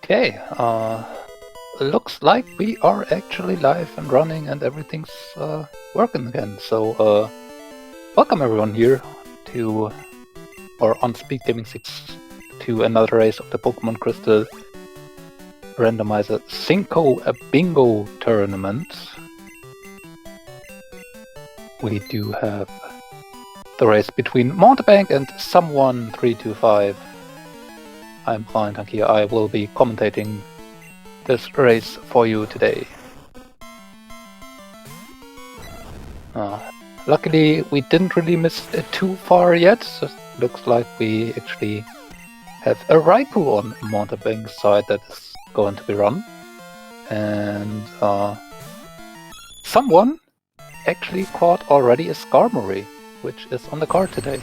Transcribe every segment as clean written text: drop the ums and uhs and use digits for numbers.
Okay, looks like we are actually live and running and everything's working again. So, welcome everyone here to, or on SpeedGaming 6, to another race of the Pokemon Crystal Randomizer Cinco Bingo tournament. We do have the race between Mountebank and Someone325. I'm Mountebank here. I will be commentating this race for you today. Luckily, we didn't really miss it too far yet. So it looks like we actually have a Raikou on Mountebank's side that is going to be run. And someone actually caught already a Skarmory, which is on the card today.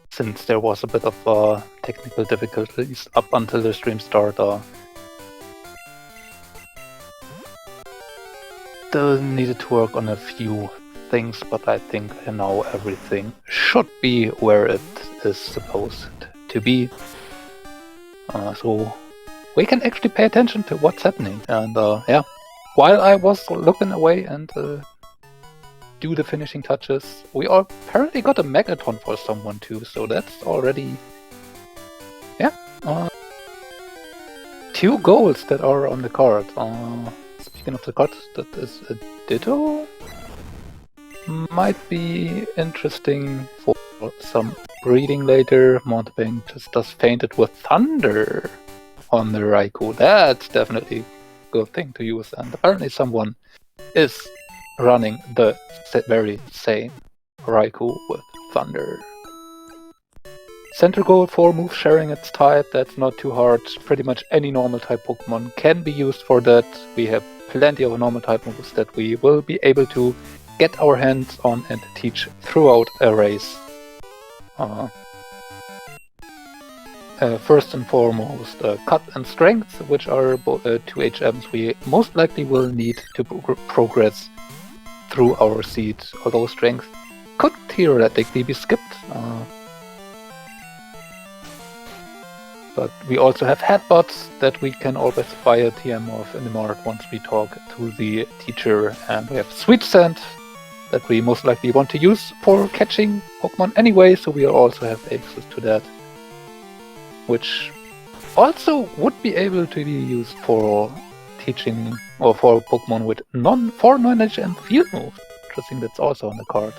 Since there was a bit of technical difficulties up until the stream start, still needed to work on a few things, but I think now everything should be where it is supposed to be. So we can actually pay attention to what's happening. And yeah, while I was looking away and do the finishing touches, we apparently got a Magneton for someone too, so that's already, yeah, 2 goals that are on the card. Speaking of the card, that is a Ditto. Might be interesting for some breeding later. Mountebank just does Fainted with Thunder on the Raikou. That's definitely a good thing to use, and apparently someone is running the very same Raikou with Thunder. center goal for move sharing its type. That's not too hard. Pretty much any normal type Pokemon can be used for that. We have plenty of normal type moves that we will be able to get our hands on and teach throughout a race. First and foremost, Cut and Strength, which are two HMs we most likely will need to progress through our seed, although Strength could theoretically be skipped. But we also have Headbutts that we can always buy a TM of in the mart once we talk to the teacher, and we have Sweet Scent that we most likely want to use for catching Pokemon anyway, so we also have access to that, which also would be able to be used for teaching or for Pokemon with non-HM field move. Interesting, that's also on the card.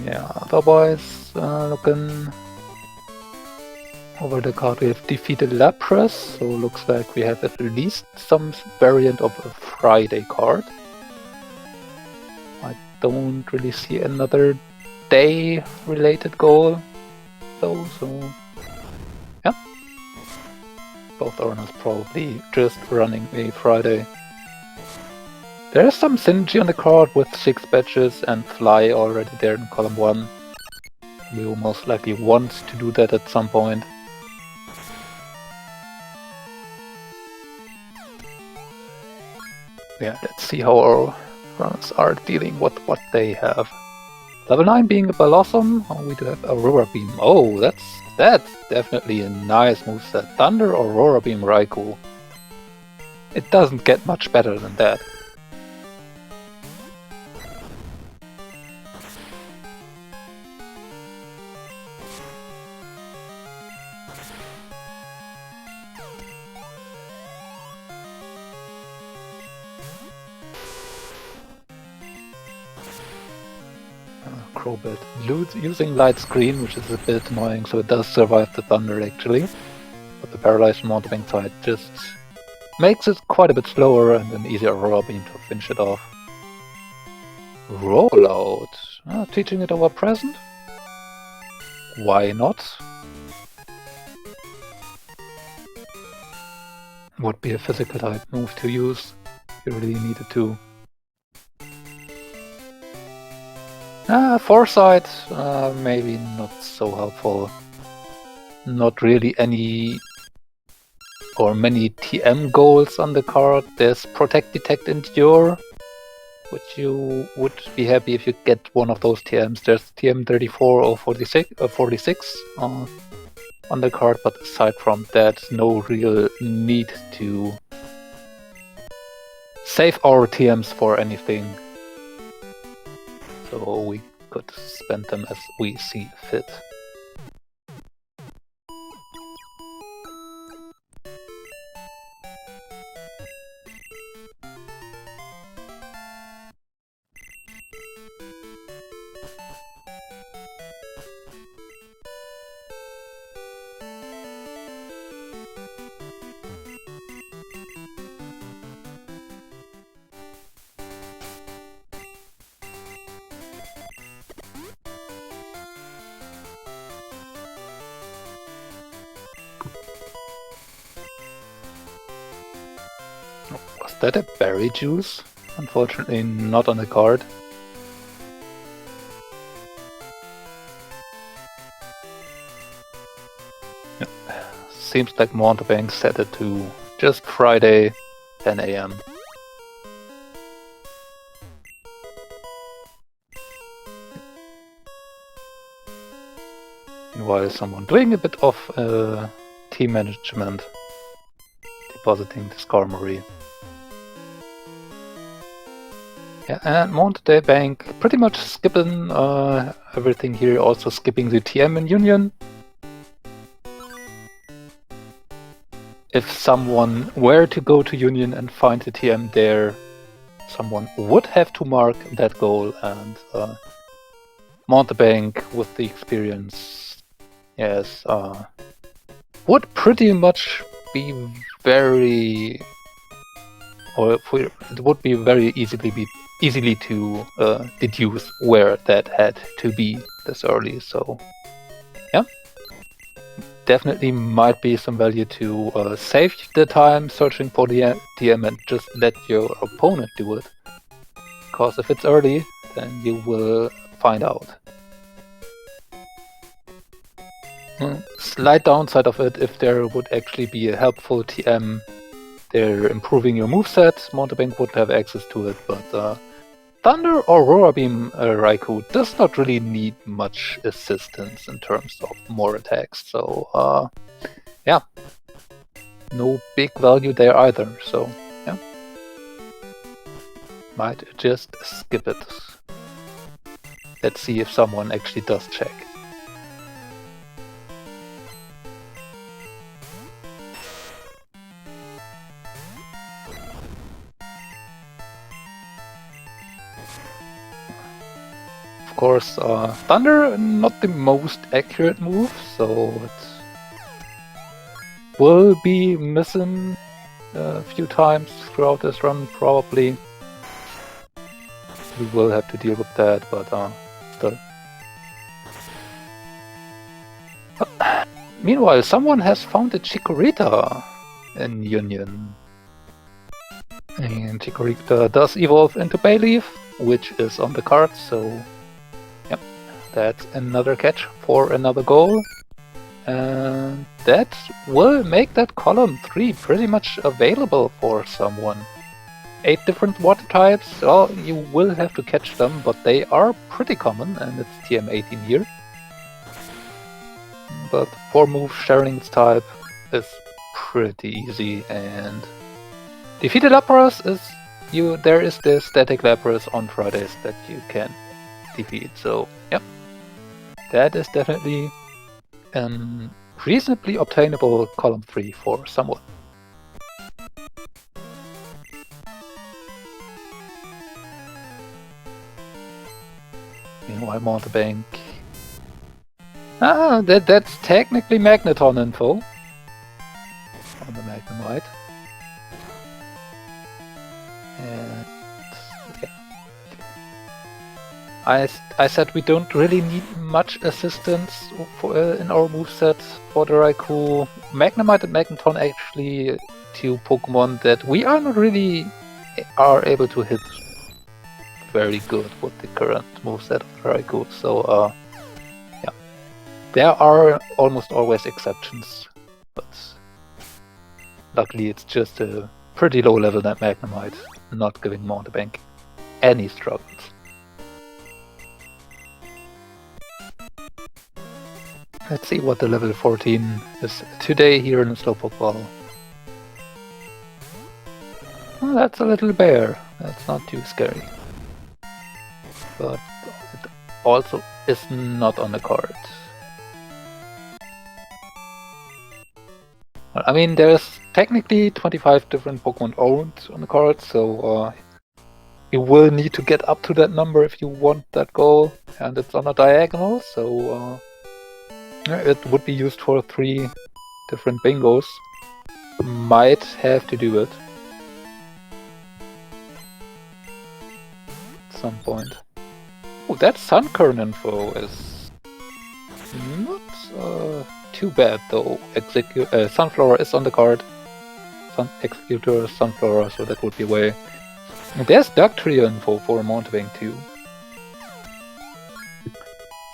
Yeah, otherwise, looking over the card, we have defeated Lapras, so looks like we have at least some variant of a Friday card. I don't really see another day-related goal, though, so yeah. Both owners probably just running a Friday. There is some synergy on the card with 6 badges and Fly already there in column 1. We will most likely want to do that at some point. Yeah, let's see how our runners are dealing with what they have. Level 9 being a Blossom, we do have Aurora Beam. Oh, that's definitely a nice moveset. Thunder or Aurora Beam Raikou. It doesn't get much better than that. Crowbat using Light Screen, which is a bit annoying, so it does survive the Thunder actually. But the Paralyzed Mountebank side just makes it quite a bit slower and an easier Aurora Beam to finish it off. Rollout. Teaching it over present? Why not? Would be a physical type move to use if you really needed to. Foresight, maybe not so helpful. Not really any or many TM goals on the card. There's Protect, Detect, Endure, which you would be happy if you get one of those TMs. There's TM 34 or 46 on the card, but aside from that, no real need to save our TMs for anything. So we could spend them as we see fit. Was that a berry juice? Unfortunately not on the card. Yep. Seems like Mountebank set it to just Friday, 10 AM. Meanwhile, someone doing a bit of team management, depositing the Skarmory. Yeah, and Mountebank pretty much skipping everything here, also skipping the TM in Union. If someone were to go to Union and find the TM there, someone would have to mark that goal, and Mountebank with the experience, yes, would pretty much be very or it would be very easily to deduce where that had to be this early. So yeah, definitely might be some value to save the time searching for the TM and just let your opponent do it. Because if it's early, then you will find out. Slight downside of it, if there would actually be a helpful TM, they're improving your moveset, Mountebank would have access to it, but Thunder or Aurora Beam Raikou does not really need much assistance in terms of more attacks, so yeah, no big value there either, so yeah. Might just skip it. Let's see if someone actually does check. Of course, Thunder, not the most accurate move, so it will be missing a few times throughout this run, probably. We will have to deal with that, but still. Meanwhile, someone has found a Chikorita in Union. And Chikorita does evolve into Bayleaf, which is on the card, so yep, that's another catch for another goal. And that will make that column 3 pretty much available for someone. 8 different water types, well, you will have to catch them, but they are pretty common, and it's TM18 here. But 4 moves sharing its type is pretty easy, and defeated Lapras is there is the static Lapras on Fridays that you can defeat, so yep. That is definitely reasonably obtainable column 3 for someone. Meanwhile, Mountebank. That's technically Magneton info on the Magnemite. And yeah, I said we don't really need much assistance for, in our moveset for the Raikou. Magnemite and Magneton actually two Pokemon that we are not really able to hit very good with the current moveset of the Raikou, so yeah. There are almost always exceptions, but luckily it's just a pretty low level that Magnemite, not giving Mountebank any struggles. Let's see what the level 14 is today here in the Slowpoke Ball. Well, that's a little bear, that's not too scary. But it also is not on the card. Well, I mean, there's technically 25 different Pokemon owned on the card, so you will need to get up to that number if you want that goal, and it's on a diagonal, so it would be used for 3 different bingos. Might have to do it at some point. Oh, that Sunkern info is not too bad though. Sunflower is on the card. Executor, Sunflower, so that would be way. There's Dugtrio info for Mountebank too.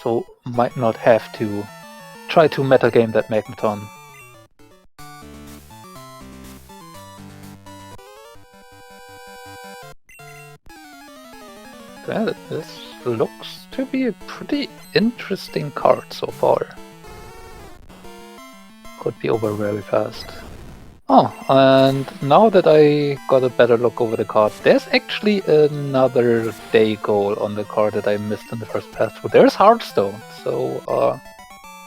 So might not have to try to metagame that Magneton. Well, this looks to be a pretty interesting card so far. Could be over very fast. Oh, and now that I got a better look over the card, there's actually another day goal on the card that I missed in the first pass through. There's Hearthstone, so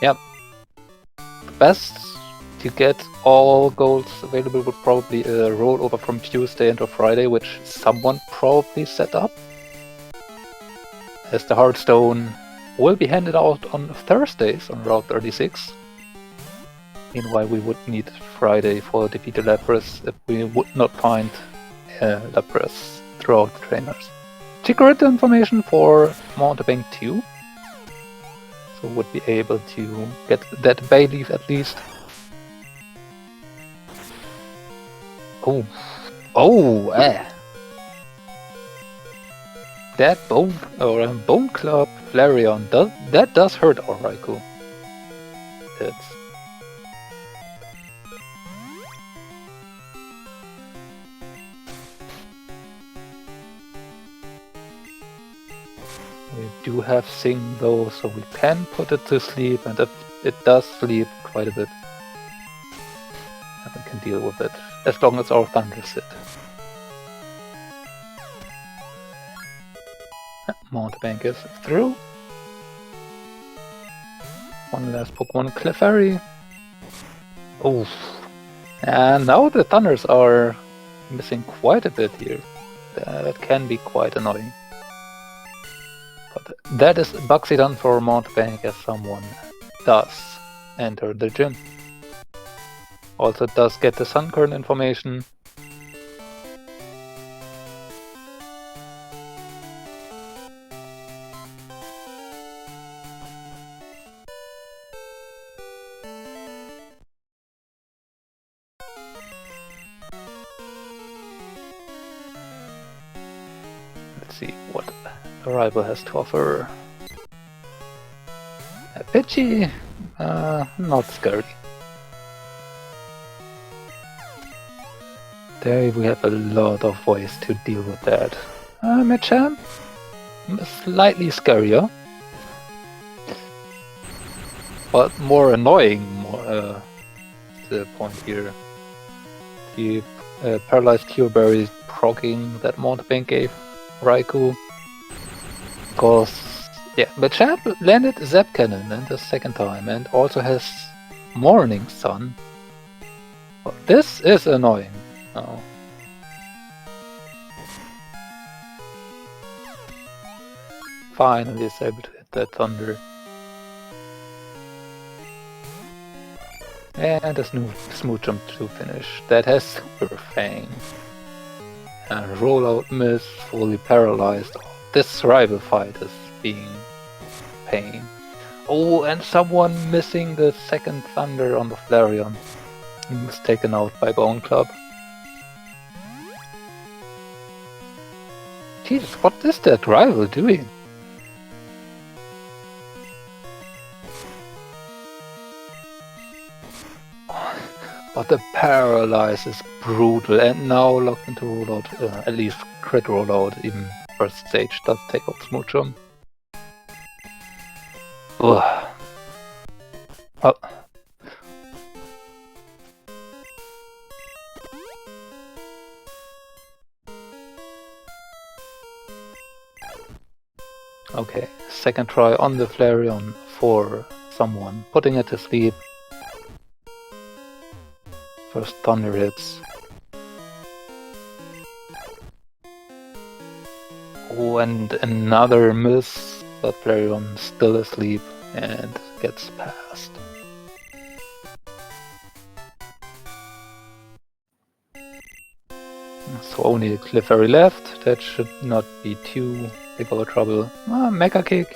yeah. The best to get all goals available would probably roll over from Tuesday into Friday, which someone probably set up. As the Hearthstone will be handed out on Thursdays on Route 36. Meanwhile, we would need Friday for defeated Lapras if we would not find Lapras throughout the trainers. Secret information for Mountebank 2. So would be able to get that Bay Leaf at least. Oh. Oh, That Bone Club Flareon, that does hurt our Raikou. We do have Sing though, so we can put it to sleep, and if it does sleep quite a bit, then we can deal with it, as long as our Thunder's hit. Mountebank is through. One last Pokemon, Clefairy. Oh, and now the Thunders are missing quite a bit here. That can be quite annoying. But that is Bugsy done for Mountebank, as someone does enter the gym. Also does get the Sunkern information. Let's see what the rival has to offer. A Pidgey, not scary. There we have a lot of ways to deal with that. Machamp, slightly scarier, but more annoying. The point here. The paralyzed Cure Berry proccing that Mountebank gave Raikou. Because, yeah, Machamp landed Zap Cannon in the second time and also has Morning Sun. Well, this is annoying. Oh. Finally is able to hit that Thunder. And a smooth jump to finish. That has Super Fang. And rollout miss, fully paralyzed. This rival fight is being pain. Oh, and someone missing the second Thunder on the Flareon. He was taken out by Bone Club. Jesus, what is that rival doing? But the paralyze is brutal, and now locked into rollout, at least crit rollout, even first stage does take out Smoochum. Ugh. Oh. Okay, second try on the Flareon for someone, putting it to sleep. First Thunder hits. Oh, and another miss, but Flareon still asleep and gets past. So only a Clefairy left, that should not be too big of a trouble. Mecha Kick.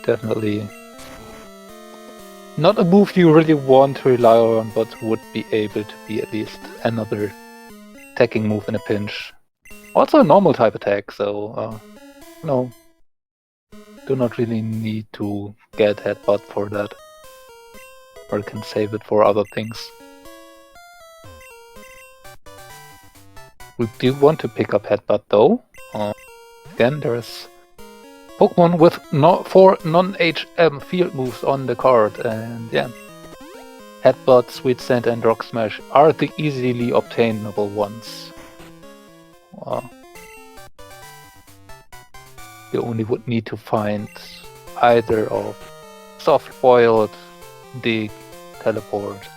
Definitely not a move you really want to rely on, but would be able to be at least another attacking move in a pinch. Also a normal type attack, so no. Do not really need to get Headbutt for that. Or can save it for other things. We do want to pick up Headbutt though. Again, there's Pokemon with 4 non-HM field moves on the card, and yeah. Headbutt, Sweet Scent and Rock Smash are the easily obtainable ones. You only would need to find either of Soft Boiled, Dig, Teleport,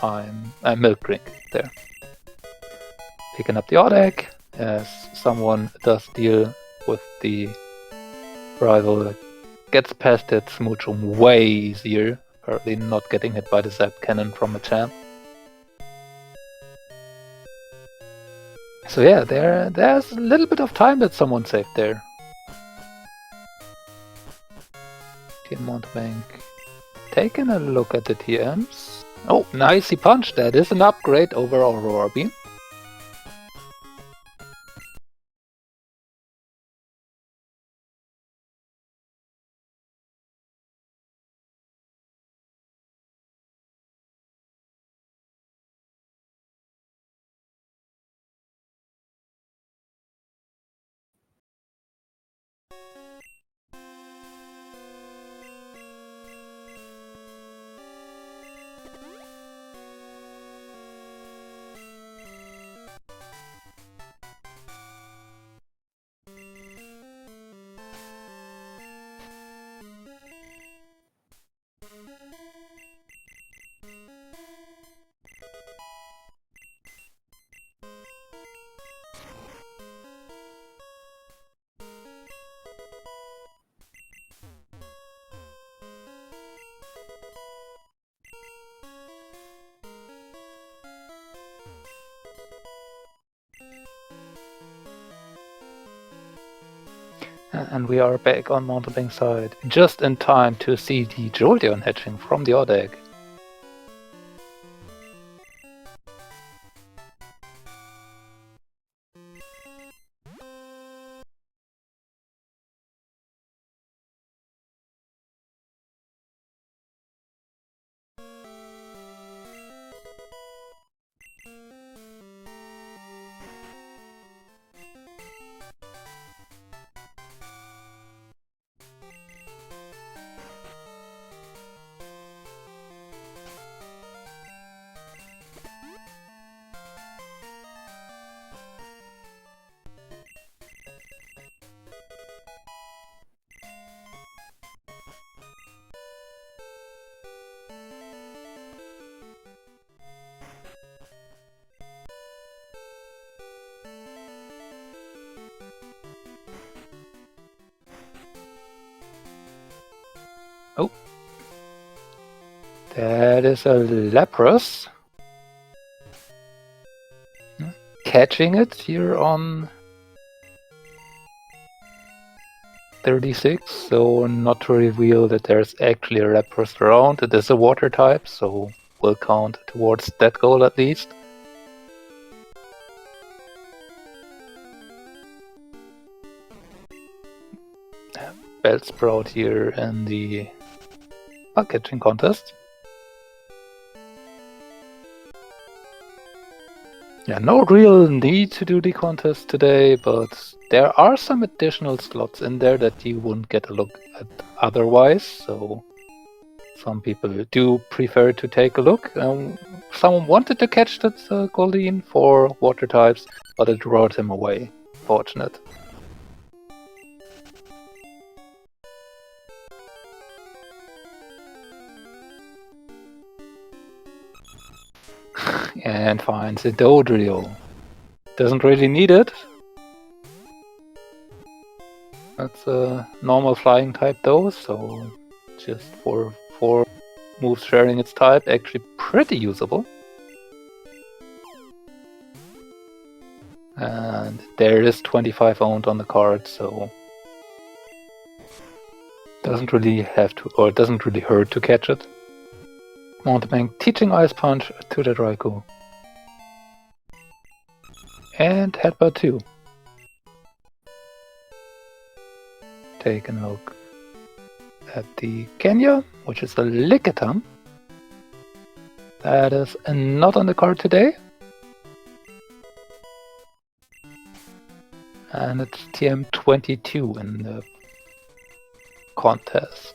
and I'm Milk Drink there. Picking up the odd egg, as someone does deal with the rival that gets past that Smoochum way easier, apparently not getting hit by the Zap Cannon from Machamp. So yeah, there's a little bit of time that someone saved there. TM Mountebank taking a look at the TMs. Oh, nicey punch! That is an upgrade over Aurora Beam. And we are back on Mountebank's side, just in time to see the Jolteon hatching from the odd egg. Oh, that is a Lapras. Catching it here on 36, so not to reveal that there's actually a Lapras around. It is a water type, so we'll count towards that goal at least. Bellsprout here in the bug catching contest. Yeah, no real need to do the contest today, but there are some additional slots in there that you wouldn't get a look at otherwise, so some people do prefer to take a look. Someone wanted to catch that Goldeen for water types, but it roared him away. Fortunate. And finds a Dodrio. Doesn't really need it. That's a normal flying type though, so just for 4 moves sharing its type, actually pretty usable. And there is 25 owned on the card, so doesn't really have to, or it doesn't really hurt to catch it. Mountebank teaching Ice Punch to the Raikou. And Headbutt 2. Taking a look at the Kenya, which is a Lickitung. That is not on the card today. And it's TM22 in the contest.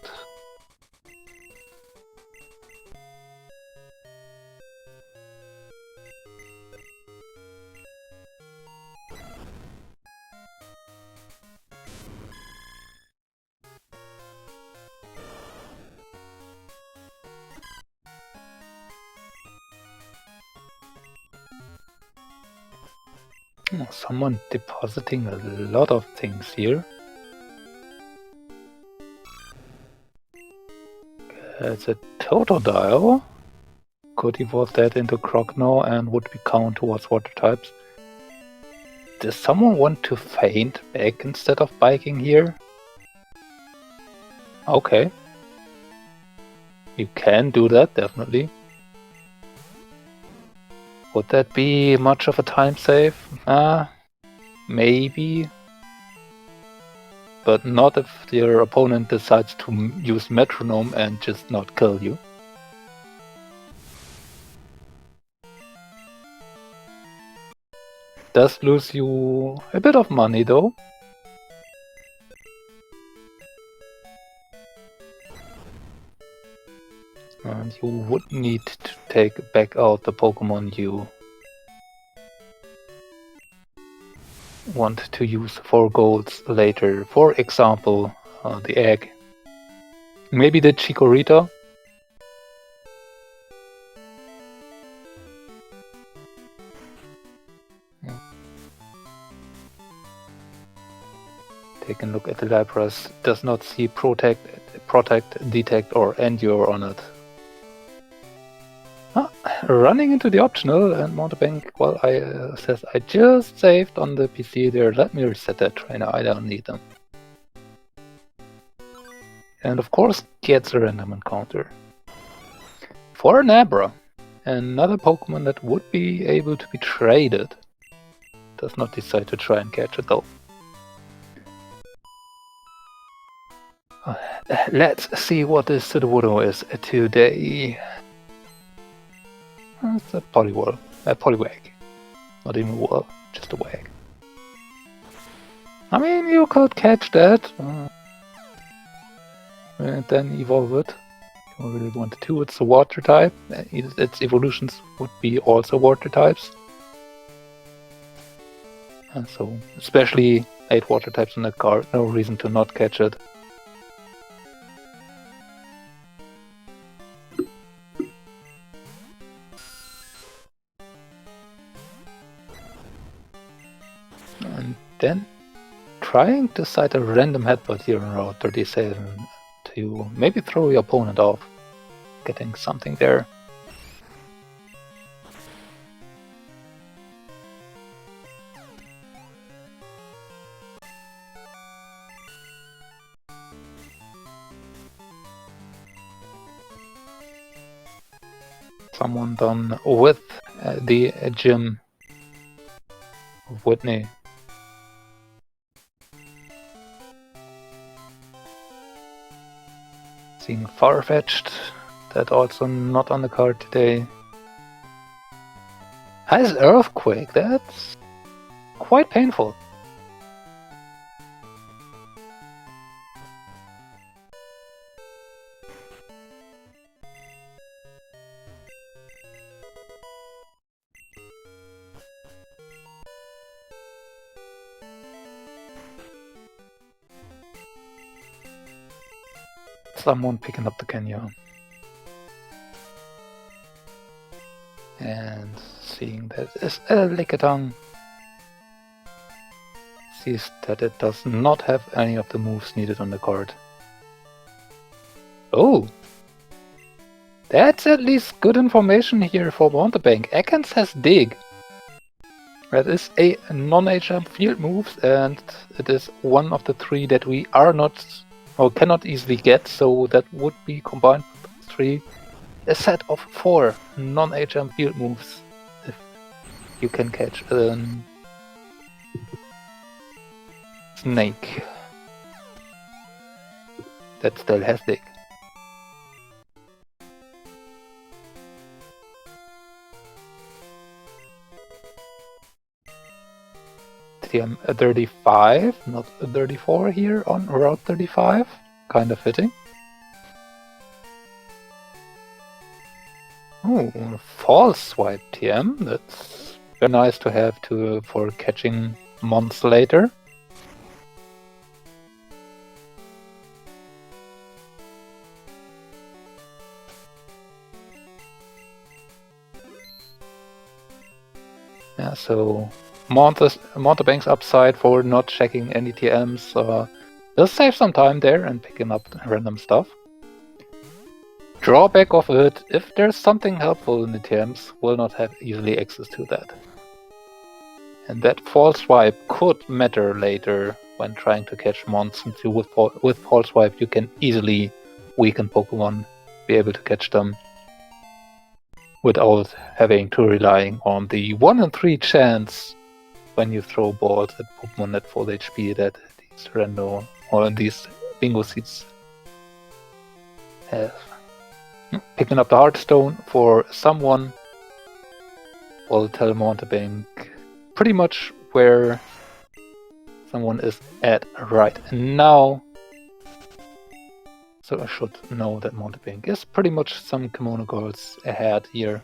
Someone depositing a lot of things here. It's a Totodile. Could evolve that into Crocno and would be count towards water types. Does someone want to faint back instead of biking here? Okay. You can do that, definitely. Would that be much of a time save? Maybe. But not if your opponent decides to use metronome and just not kill you. Does lose you a bit of money though. And you would need to take back out the Pokemon you want to use for golds later. For example, the egg. Maybe the Chikorita. Yeah. Take a look at the Lapras. Does not see protect, detect, or endure on it. Running into the optional, and Mountebank, well, says I just saved on the PC there. Let me reset that trainer. I don't need them. And of course, gets a random encounter. For an Abra, another Pokemon that would be able to be traded. Does not decide to try and catch it though. Let's see what this Sudowoodo is today. It's a Poliwag. A Poliwag. Not even a wall, just a wag. I mean, you could catch that. And then evolve it. If you really wanted to. It's a water type. Its evolutions would be also water types. And so, especially 8 water types in that card, no reason to not catch it. And then trying to cite a random headbutt here in Route 37 to maybe throw your opponent off, getting something there. Someone done with the gym of Whitney. Seeing Farfetch'd, that also not on the card today. Has Earthquake, that's quite painful. Someone picking up the Kenya. And seeing that is a Lickitung. Sees that it does not have any of the moves needed on the card. Oh! That's at least good information here for Mountebank. Ekans has Dig. That is a non-HM field moves, and it is one of the 3 that we are not or cannot easily get, so that would be combined with 3, a set of 4 non-HM field moves if you can catch a snake that still has Dig. TM 35, not 34 here on Route 35. Kind of fitting. Oh, false swipe TM. That's very nice to have for catching months later. Yeah, so Mountebank's upside for not checking any TMs does save some time there and picking up random stuff. Drawback of it, if there's something helpful in the TMs, will not have easily access to that. And that false swipe could matter later when trying to catch monsters. With false swipe, you can easily weaken Pokemon, be able to catch them without having to relying on the 1 in 3 chance when you throw balls at Pokemon at full HP that these Rando or these Bingo seeds have. Picking up the Heartstone for someone will tell Mountebank pretty much where someone is at right now. So I should know that Mountebank is pretty much some kimono girls ahead here.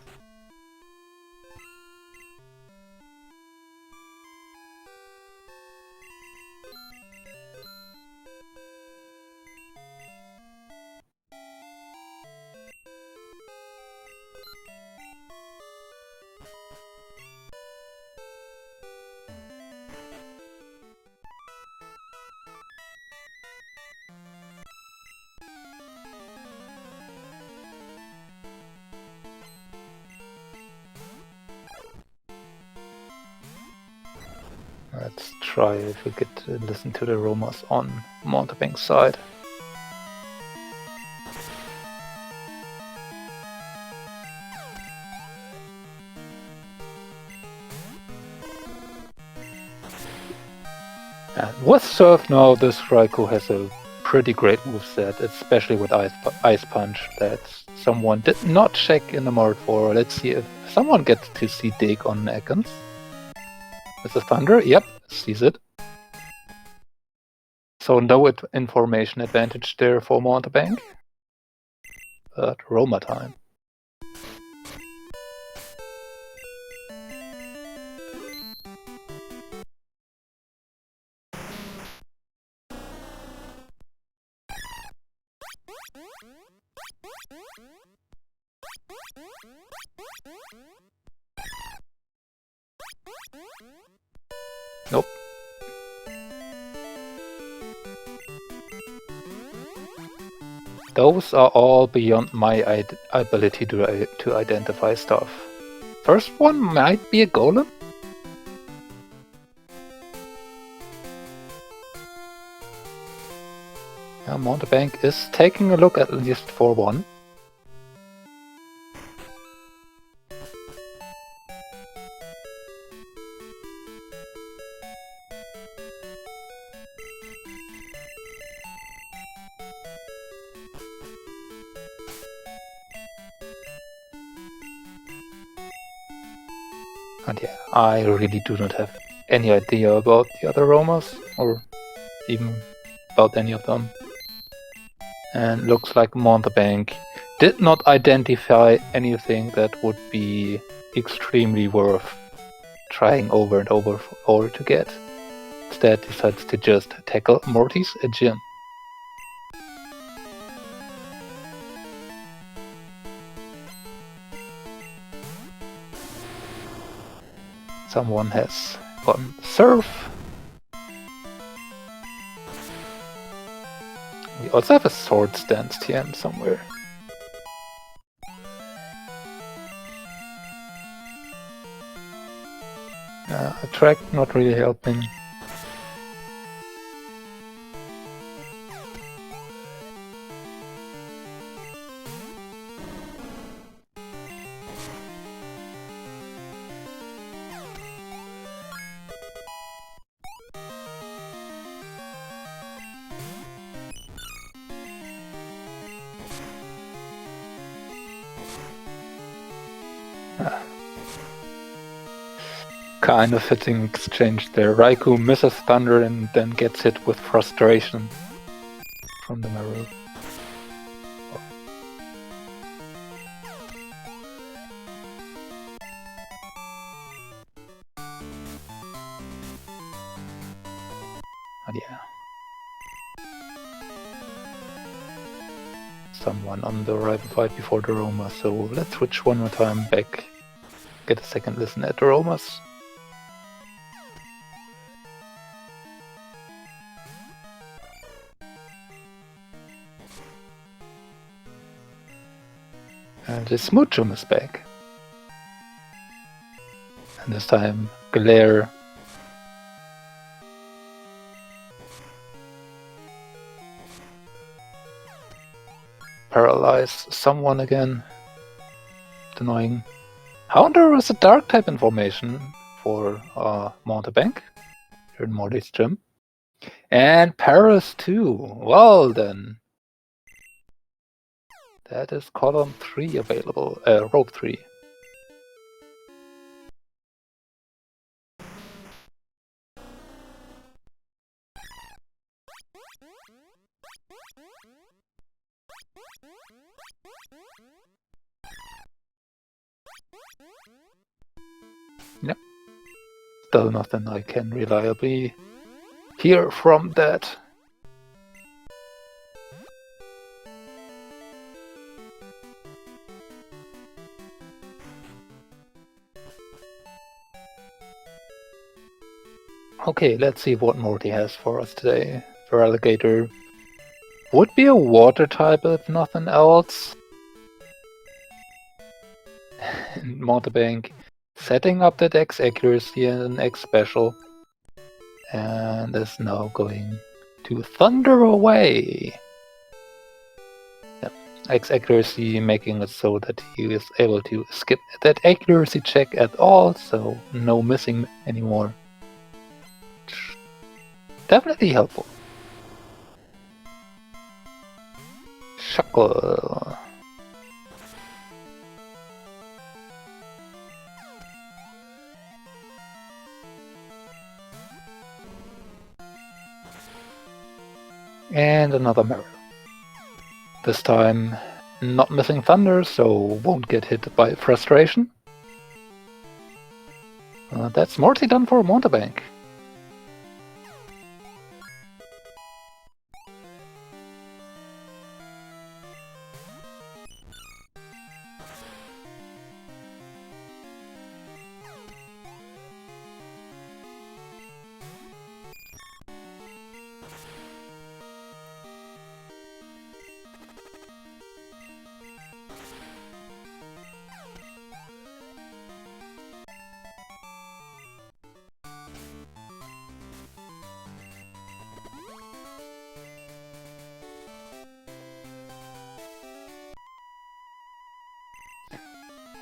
Let's try if we could listen to the aromas on Mountebank's side. And with Surf now, this Raikou has a pretty great moveset, especially with Ice Punch that someone did not check in the Mart for. Let's see if someone gets to see Dig on Ekans. With the Thunder, yep, sees it. So no information advantage there for Mountebank. But Roma time. Nope. Those are all beyond my ability to identify stuff. First one might be a golem? Yeah, Mountebank is taking a look at least for one. And yeah, I really do not have any idea about the other aromas, or even about any of them. And looks like Mountebank did not identify anything that would be extremely worth trying over and over in order to get. Instead decides to just tackle Morty's gym. Someone has gotten Surf. We also have a Swords Dance TM somewhere. Attract not really helping. Kind of fitting exchange there. Raikou misses Thunder and then gets hit with Frustration from the Maru. And yeah. Someone on the rival fight before the Roma, so let's switch one more time back. Get a second listen at the Romas. And the Smoochum is back. And this time, Glare paralyze someone again. Annoying. However, is a dark type information for Mountebank here in Morty's gym. And Paris too. Well then. That is column 3 available. Rope 3. Yep. Still nothing I can reliably hear from that. Okay, let's see what Morty has for us today. For Alligator. Would be a water type if nothing else. Mountebank. Setting up that X accuracy and X special. And is now going to thunder away. Yep. X accuracy making it so that he is able to skip that accuracy check at all, so no missing anymore. Definitely helpful. Shuckle. And another mirror. This time not missing thunder, so won't get hit by frustration. That's Morty done for Mountebank.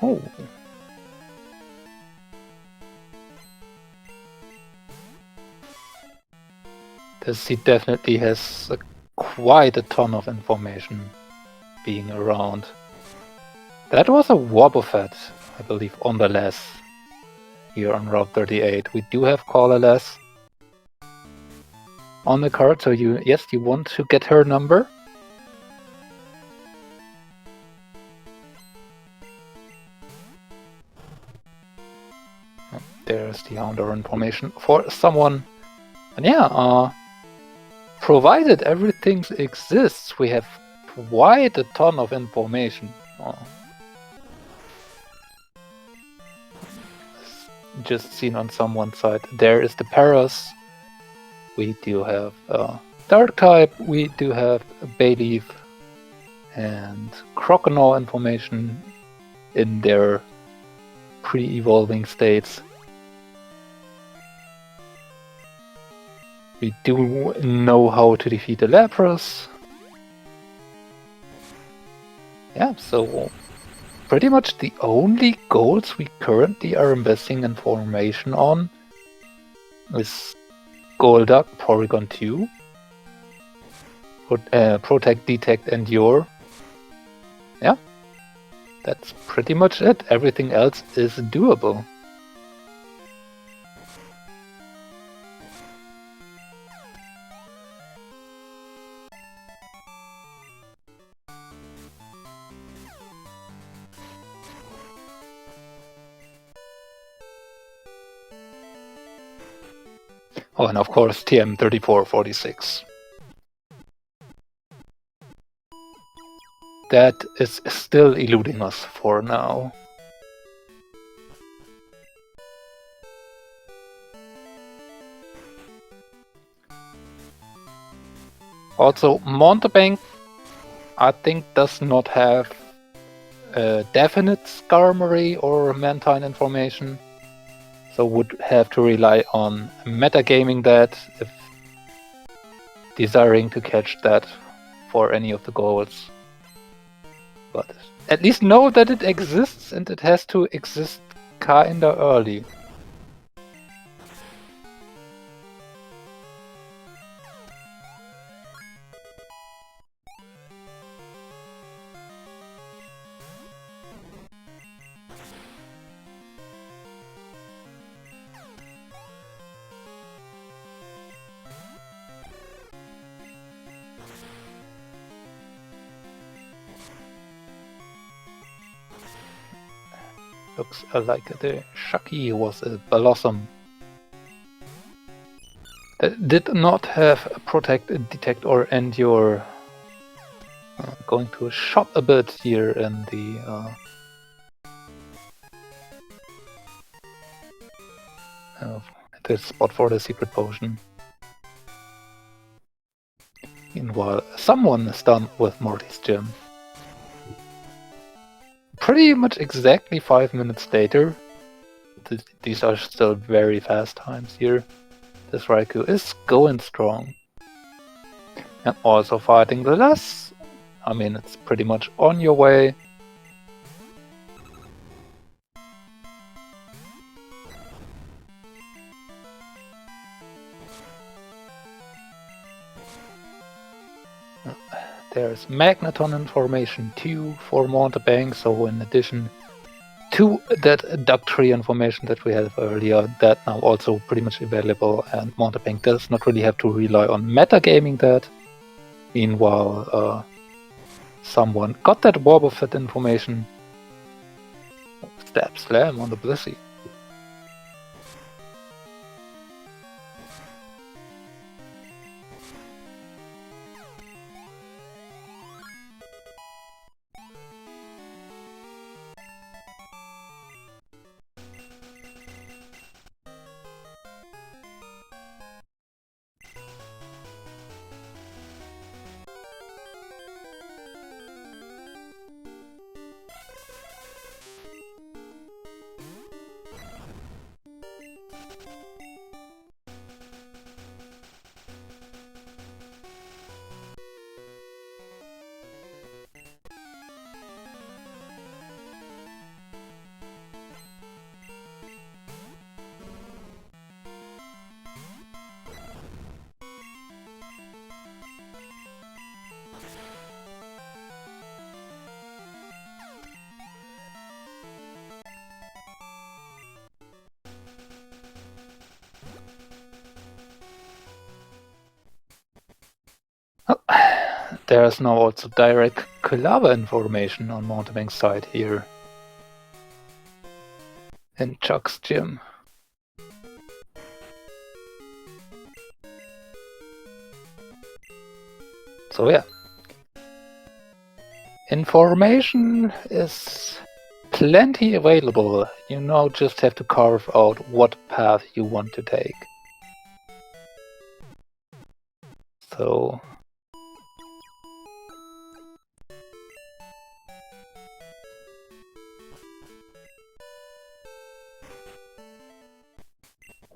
Oh. This he definitely has quite a ton of information being around. That was a Wobbuffet, I believe, on the less here on Route 38. We do have caller less on the card, so you want to get her number. There's the other information for someone. And yeah, provided everything exists, we have quite a ton of information. Just seen on someone's side. There is the Paras. We do have Dark type. We do have Bayleaf and Croconaw information in their pre-evolving states. We do know how to defeat the Lapras. Yeah, so pretty much the only goals we currently are investing information on is Golduck, Porygon 2, Protect, Detect, Endure. Yeah, that's pretty much it. Everything else is doable. Oh, and of course TM3446. That is still eluding us for now. Also, Mountebank, I think, does not have definite Skarmory or Mantine information. So would have to rely on metagaming that if desiring to catch that for any of the goals. but at least know that it exists, and it has to exist kinda early. Looks like the Shaki was a Blossom that did not have a Protect, Detect, or Endure. Going to shop a bit here in the spot for the secret potion. Meanwhile, someone is done with Morty's gym. Pretty much exactly 5 minutes later. These are still very fast times here. This Raikou is going strong. And also fighting the less. I mean, it's pretty much on your way. There's Magneton information too for Mountebank, so in addition to that duck tree information that we had earlier, that now also pretty much available, and Mountebank does not really have to rely on metagaming that. Meanwhile, someone got that Wobbuffet information. Stab Slam on the Blissey. There's now also direct Kulava information on Mountebank's side here. In Chuck's gym. So yeah. Information is plenty available. You now just have to carve out what path you want to take. So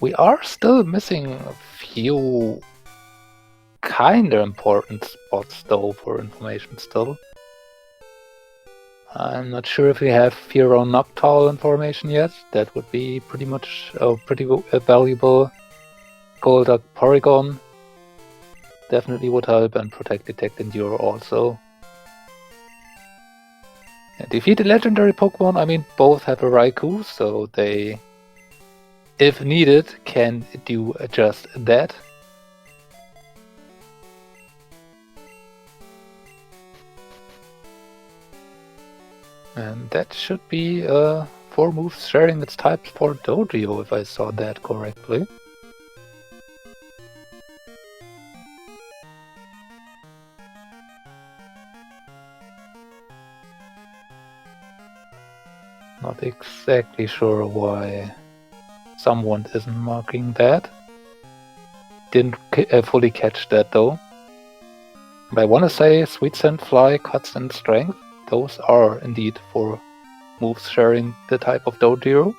we are still missing a few kinda important spots though for information still. I'm not sure if we have Fearon Noctowl information yet. That would be pretty much a pretty valuable. Golduck Porygon definitely would help, and Protect, Detect, Endure also. Yeah, defeat a legendary Pokemon, I mean, both have a Raikou, so they, if needed, can do just that. And that should be 4 moves sharing its types for Dojo, if I saw that correctly. Not exactly sure why someone isn't marking that. Didn't fully catch that though. But I want to say Sweet Scent, Fly, Cuts, and Strength. Those are indeed for moves sharing the type of Dodrio.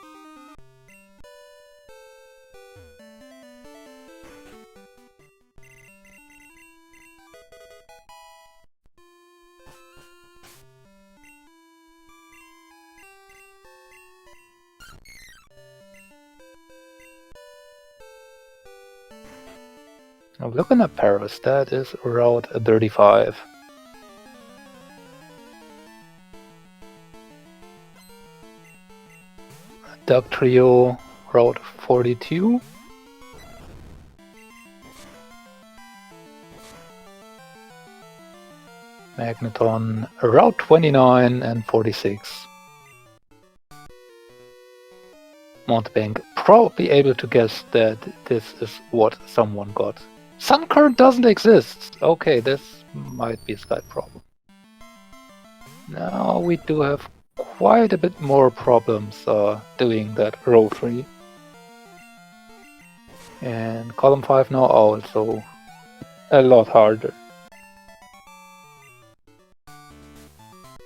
Now looking at Paris, that is Route 35. Duck Trio, Route 42. Magneton, Route 29 and 46. Mountebank probably able to guess that this is what someone got. Sun current doesn't exist. Okay, this might be a slight problem. Now we do have quite a bit more problems doing that rotary. And column 5 now also a lot harder.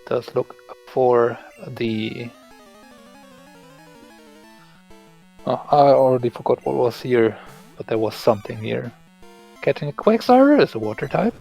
Does look for the... Oh, I already forgot what was here, but there was something here. Catching a Quagsire is a water type.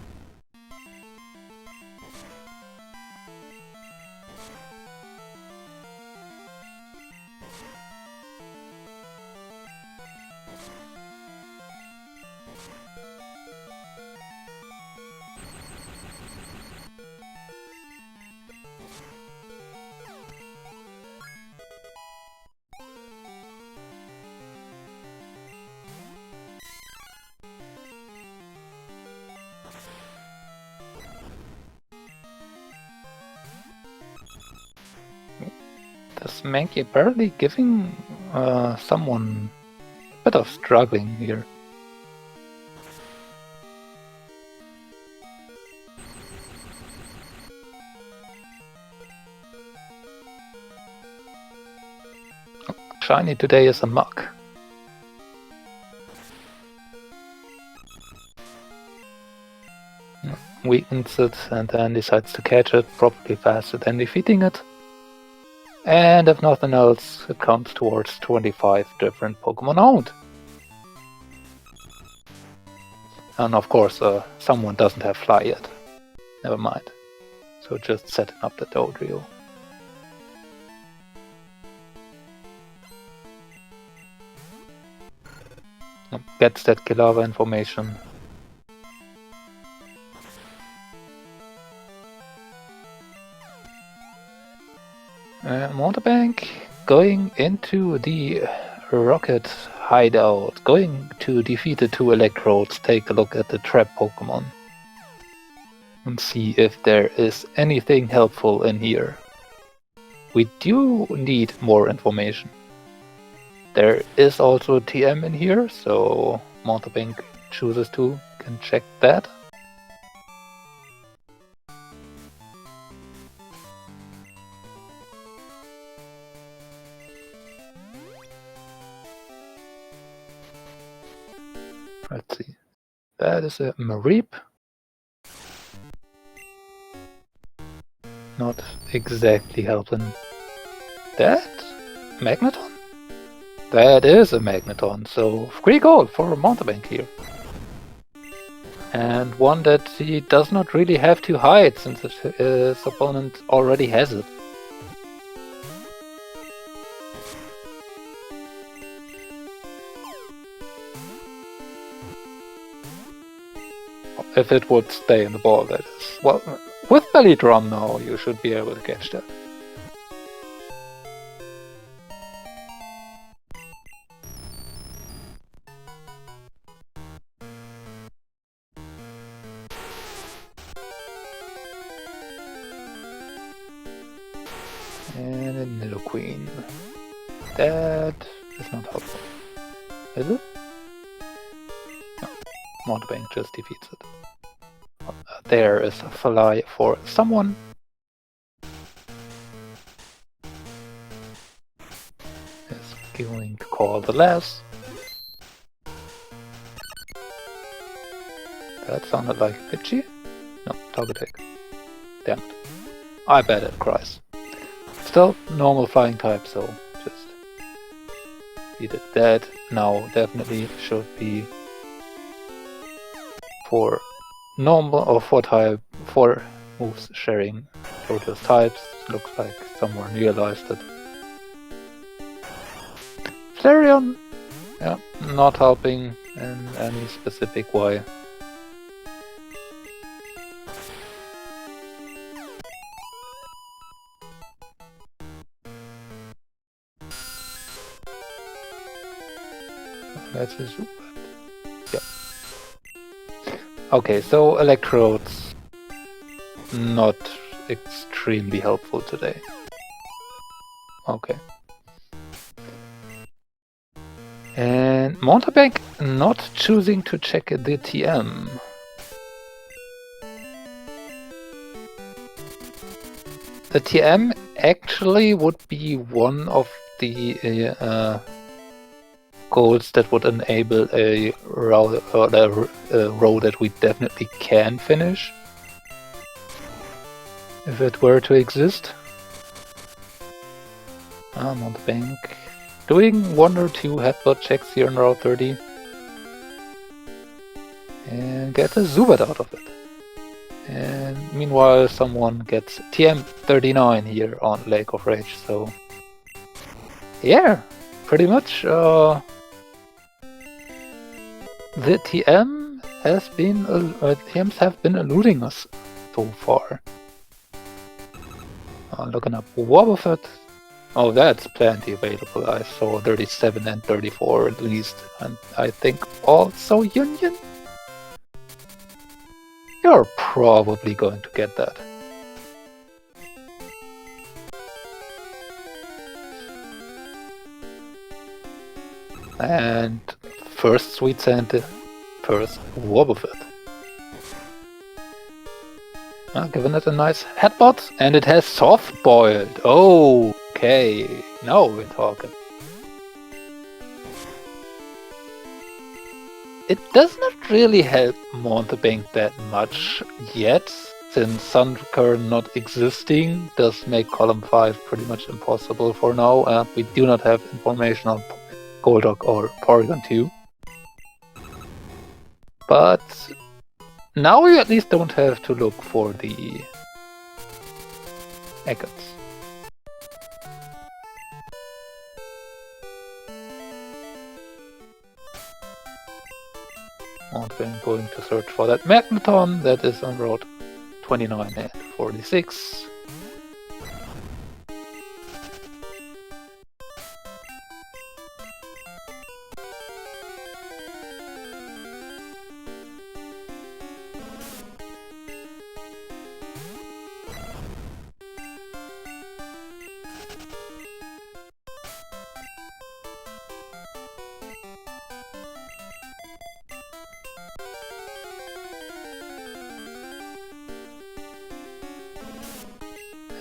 This Mankey apparently giving someone a bit of struggling here. Shiny today is a muck. Weakens it and then decides to catch it, probably faster than defeating it. And if nothing else, it counts towards 25 different Pokemon owned. And of course, someone doesn't have Fly yet. Never mind. So just setting up the Dodrio. Gets that Kilava information. Mountebank going into the rocket hideout, going to defeat the 2 Electrodes, take a look at the trap Pokemon and see if there is anything helpful in here. We do need more information. There is also a TM in here, so Mountebank chooses to can check that. Let's see. That is a Mareep. Not exactly helping. That? Magneton? That is a Magneton, so 3 gold for Mountebank here. And one that he does not really have to hide, since his opponent already has it. If it would stay in the ball, that is. Well, with Belly Drum now, you should be able to catch that. And a Nidoqueen. That is not helpful. Is it? No. Mountebank just defeats it. There is a Fly for someone. Is going to call the last. That sounded like a Pidgey. No, Togetic. Damn it. I bet it cries. Still normal flying type, so just beat it dead. Now definitely should be for normal or 4 moves sharing those types. Looks like someone realized it. Flareon Yeah, not helping in any specific way. That is yeah. Okay, so electrodes not extremely helpful today. Okay. And Mountebank not choosing to check the TM. The TM actually would be one of the goals that would enable a row that we definitely can finish if it were to exist. Mountebank doing 1 or 2 headbutt checks here in Route 30 and get a Zubat out of it. And meanwhile someone gets TM 39 here on Lake of Rage, so yeah, pretty much the TM has been TMs have been eluding us so far. Looking up Wobbuffet. Oh, that's plenty available. I saw 37 and 34 at least, and I think also Union. You're probably going to get that. And first Sweet Santa, first Wobbuffet. Giving it a nice headbutt, and it has soft boiled. Oh, okay, now we're talking. It does not really help Mountebank that much yet, since Suncurrent not existing does make column 5 pretty much impossible for now, and we do not have information on Golduck or Porygon 2. But now we at least don't have to look for the Ekans. Mountebank going to search for that Magneton that is on Route 29 and 46.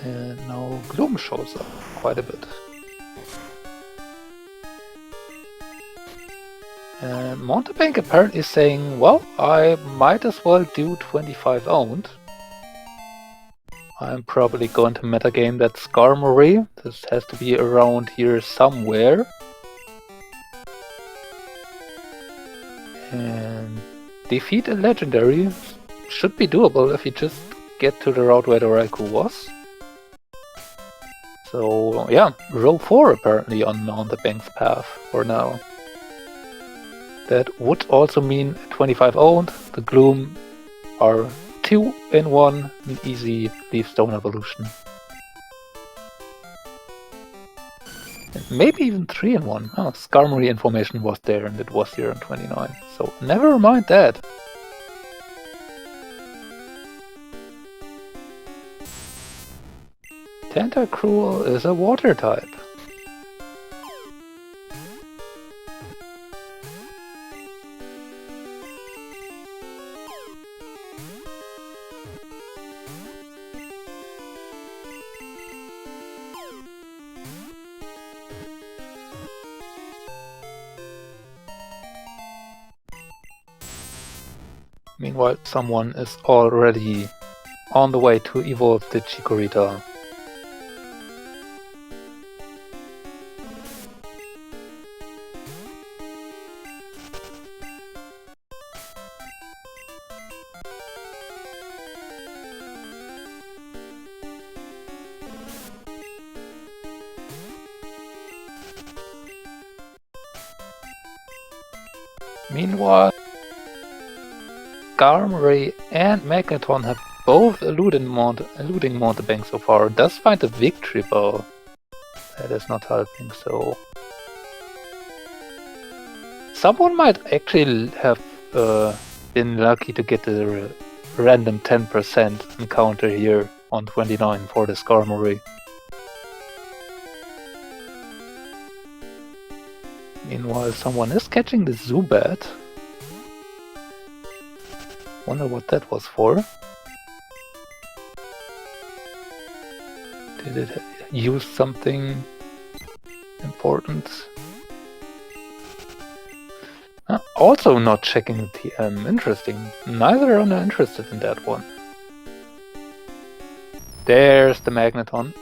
And now Gloom shows up quite a bit. And Mountebank apparently is saying, well, I might as well do 25 owned. I'm probably going to metagame that Skarmory. This has to be around here somewhere. And defeat a legendary should be doable if you just get to the route where the Raikou was. So yeah, row 4 apparently on Mountebank's path for now. That would also mean 25 owned, the Gloom are 2 in 1, an easy Leaf Stone evolution. And maybe even 3 in 1. Oh, Skarmory information was there and it was here on 29, so never mind that. Tentacruel is a water type. Meanwhile, someone is already on the way to evolve the Chikorita. Meanwhile, Garmery and Megaton have both eluding Mountebank so far. Does find a victory ball. That is not helping, so... Someone might actually have been lucky to get a random 10% encounter here on 29 for the Garmery. Meanwhile, someone is catching the Zubat. Wonder what that was for. Did it use something important? Also not checking the TM. Interesting. Neither are interested in that one. There's the Magneton.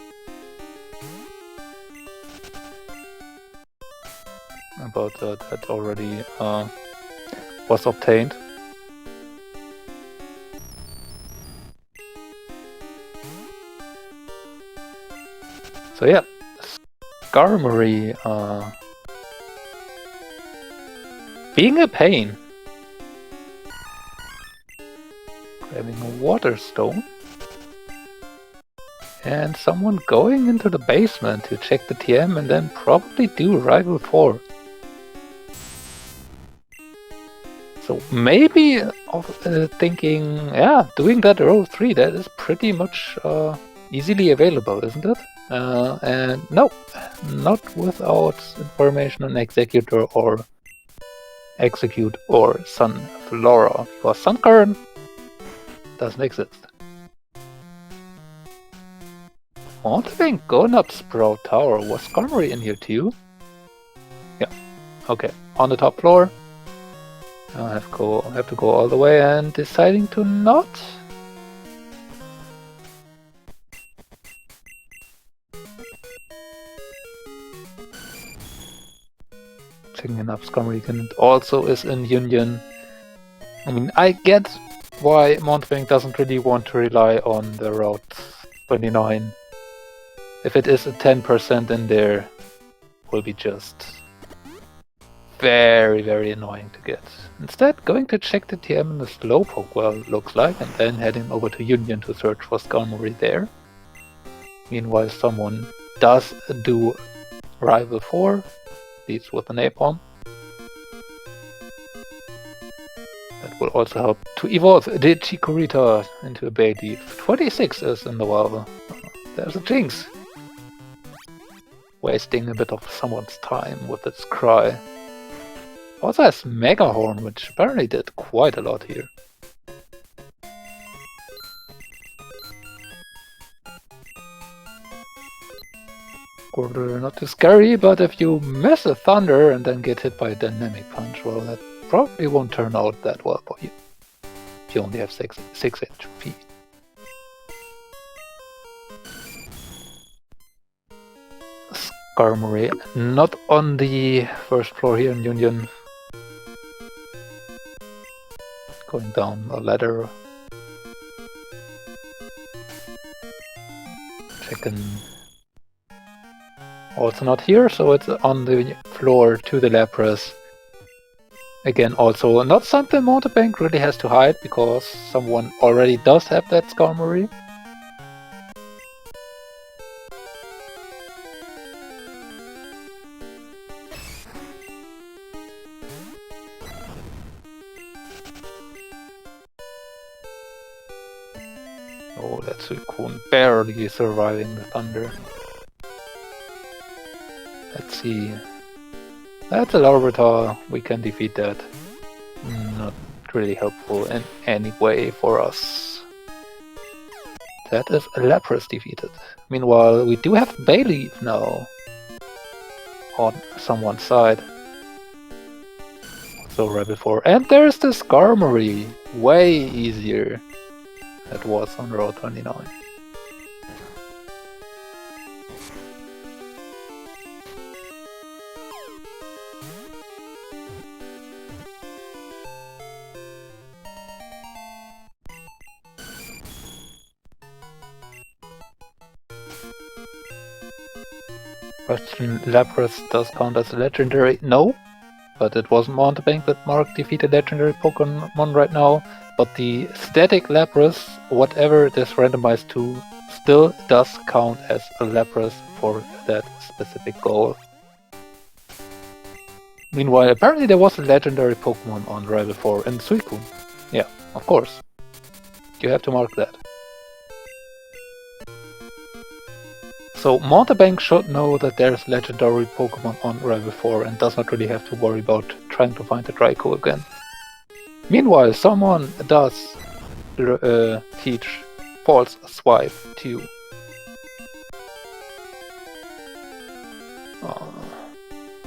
About that already was obtained. So yeah, Garmery being a pain. Grabbing a Water Stone. And someone going into the basement to check the TM and then probably do Rival 4. So maybe thinking, yeah, doing that row 3, that is pretty much easily available, isn't it? And no, not without information on Executor or Execute or Sunflora, because Sunkern doesn't exist. Mountebank going up Sprout Tower. Was Garmery in here too? Yeah. Okay. On the top floor. I have to go all the way and deciding to not. Checking up Garmery also is in Union. I mean, I get why Mountebank doesn't really want to rely on the Route 29. If it is a 10% in there, will be just very, very annoying to get. Instead, going to check the TM in the Slowpoke, well, looks like, and then heading over to Union to search for Garmery there. Meanwhile, someone does do Rival 4, leads with an Napalm. That will also help to evolve the Chikorita into a Bayleaf. 26 is in the wild. There's a Jinx. Wasting a bit of someone's time with its cry. Also has Mega Horn, which apparently did quite a lot here. Quarter not too scary, but if you miss a Thunder and then get hit by a Dynamic Punch, well, that probably won't turn out that well for you. If you only have 6 HP. Garmery not on the first floor here in Union. Going down a ladder. Checking. Also not here, so it's on the floor to the Lapras. Again, also not something Mountebank really has to hide, because someone already does have that Garmery. Oh, that's Suicune barely surviving the Thunder. Let's see. That's a Larvitar. We can defeat that. Not really helpful in any way for us. That is Lapras defeated. Meanwhile, we do have Bayleaf now on someone's side. So Rebel 4. And there's the Garmery. Way easier. That was on Route 29. Question: Lapras does count as a legendary? No. but it wasn't Mountebank that marked defeated legendary Pokemon right now. But the static Lapras, whatever it is randomized to, still does count as a Lapras for that specific goal. Meanwhile, apparently there was a legendary Pokemon on Rival 4 in Suicune. Yeah, of course. You have to mark that. So Mountebank should know that there's legendary Pokemon on Rival 4 and does not really have to worry about trying to find the Draco again. Meanwhile, someone does teach False Swipe too.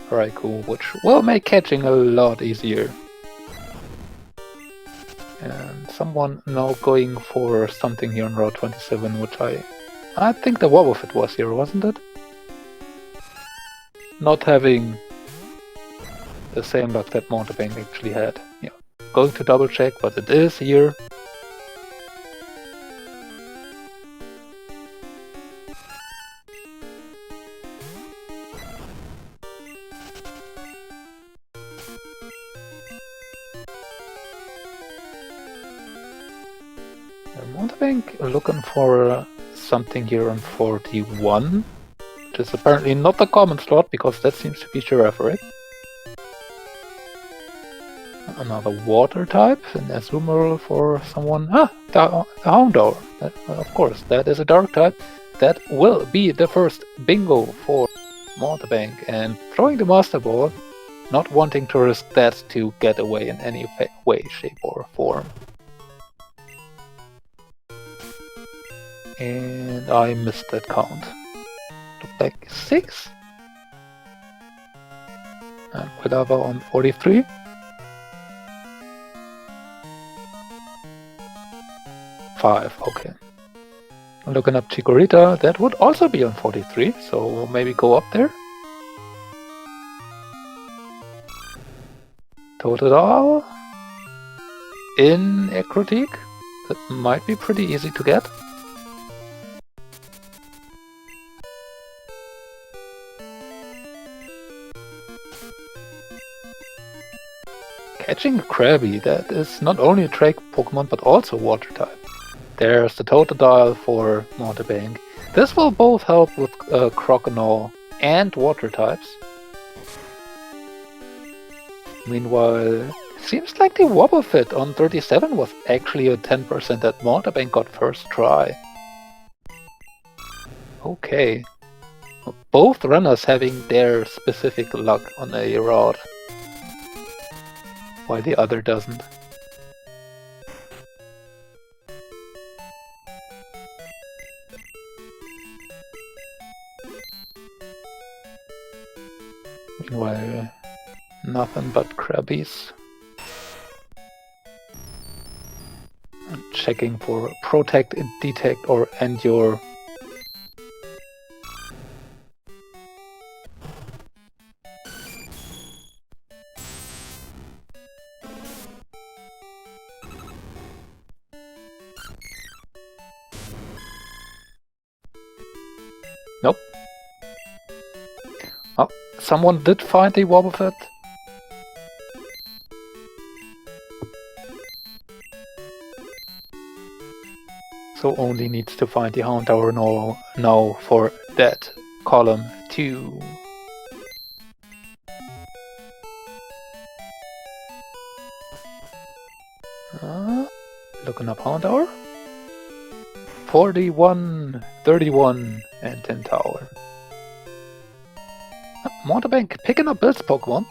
Raikou, which will make catching a lot easier. And someone now going for something here on Route 27, which I think the Wobbuffet was here, wasn't it? Not having the same luck that Mountebank actually had. Yeah, going to double check, but it is here. Mountebank looking for something here on 41, which is apparently not the common slot because that seems to be Giraffe, right? Another water type, an Azumarill for someone. The Houndour. Of course, that is a dark type. That will be the first bingo for Mountebank, and throwing the Master Ball, not wanting to risk that to get away in any way, shape, or form. And I missed that count. Looked like 6. And Quilava on 43. 5, okay. Looking up Chikorita, that would also be on 43, so we'll maybe go up there. Totodile in Ecruteak, that might be pretty easy to get. Catching a Krabby, that is not only a Drake Pokemon but also Water type. There's the Totodile for Mountebank. This will both help with Croconaw and Water types. Meanwhile, seems like the Wobbuffet on 37 was actually a 10% that Mountebank got first try. Okay. Both runners having their specific luck on a route, while the other doesn't. Meanwhile, nothing but Krabbies. I'm checking for Protect, Detect, or Endure. Nope. Oh, someone did find the Wobbuffet. So only needs to find the Houndour now for that column 2. Looking up Houndour. 41, 31, and 10 Tower. Mountebank picking up Bill's Pokemon.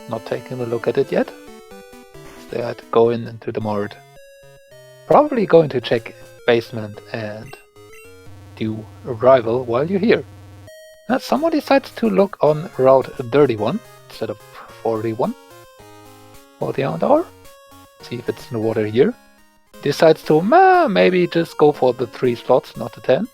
Not taking a look at it yet. They had to go into the mart. Probably going to check basement and do a rival while you're here. Now someone decides to look on Route 31 instead of 41 for the Houndour. See if it's in the water here. Decides to maybe just go for the 3 slots, not the 10.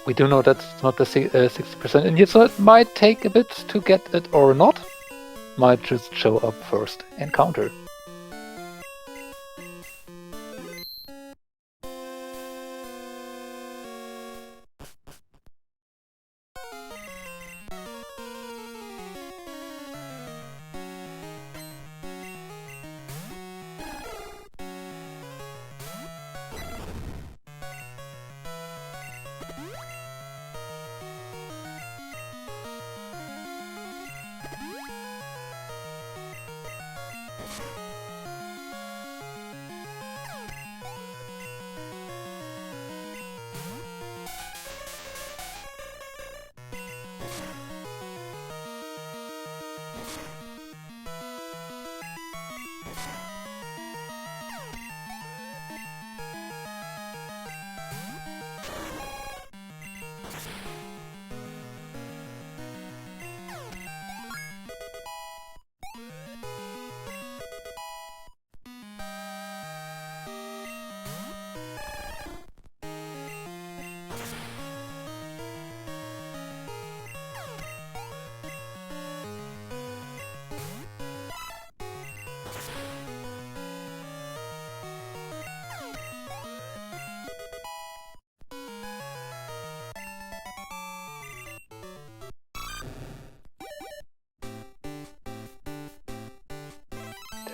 We do know that's not the 60% in here, so it might take a bit to get it or not. Might just show up first encounter.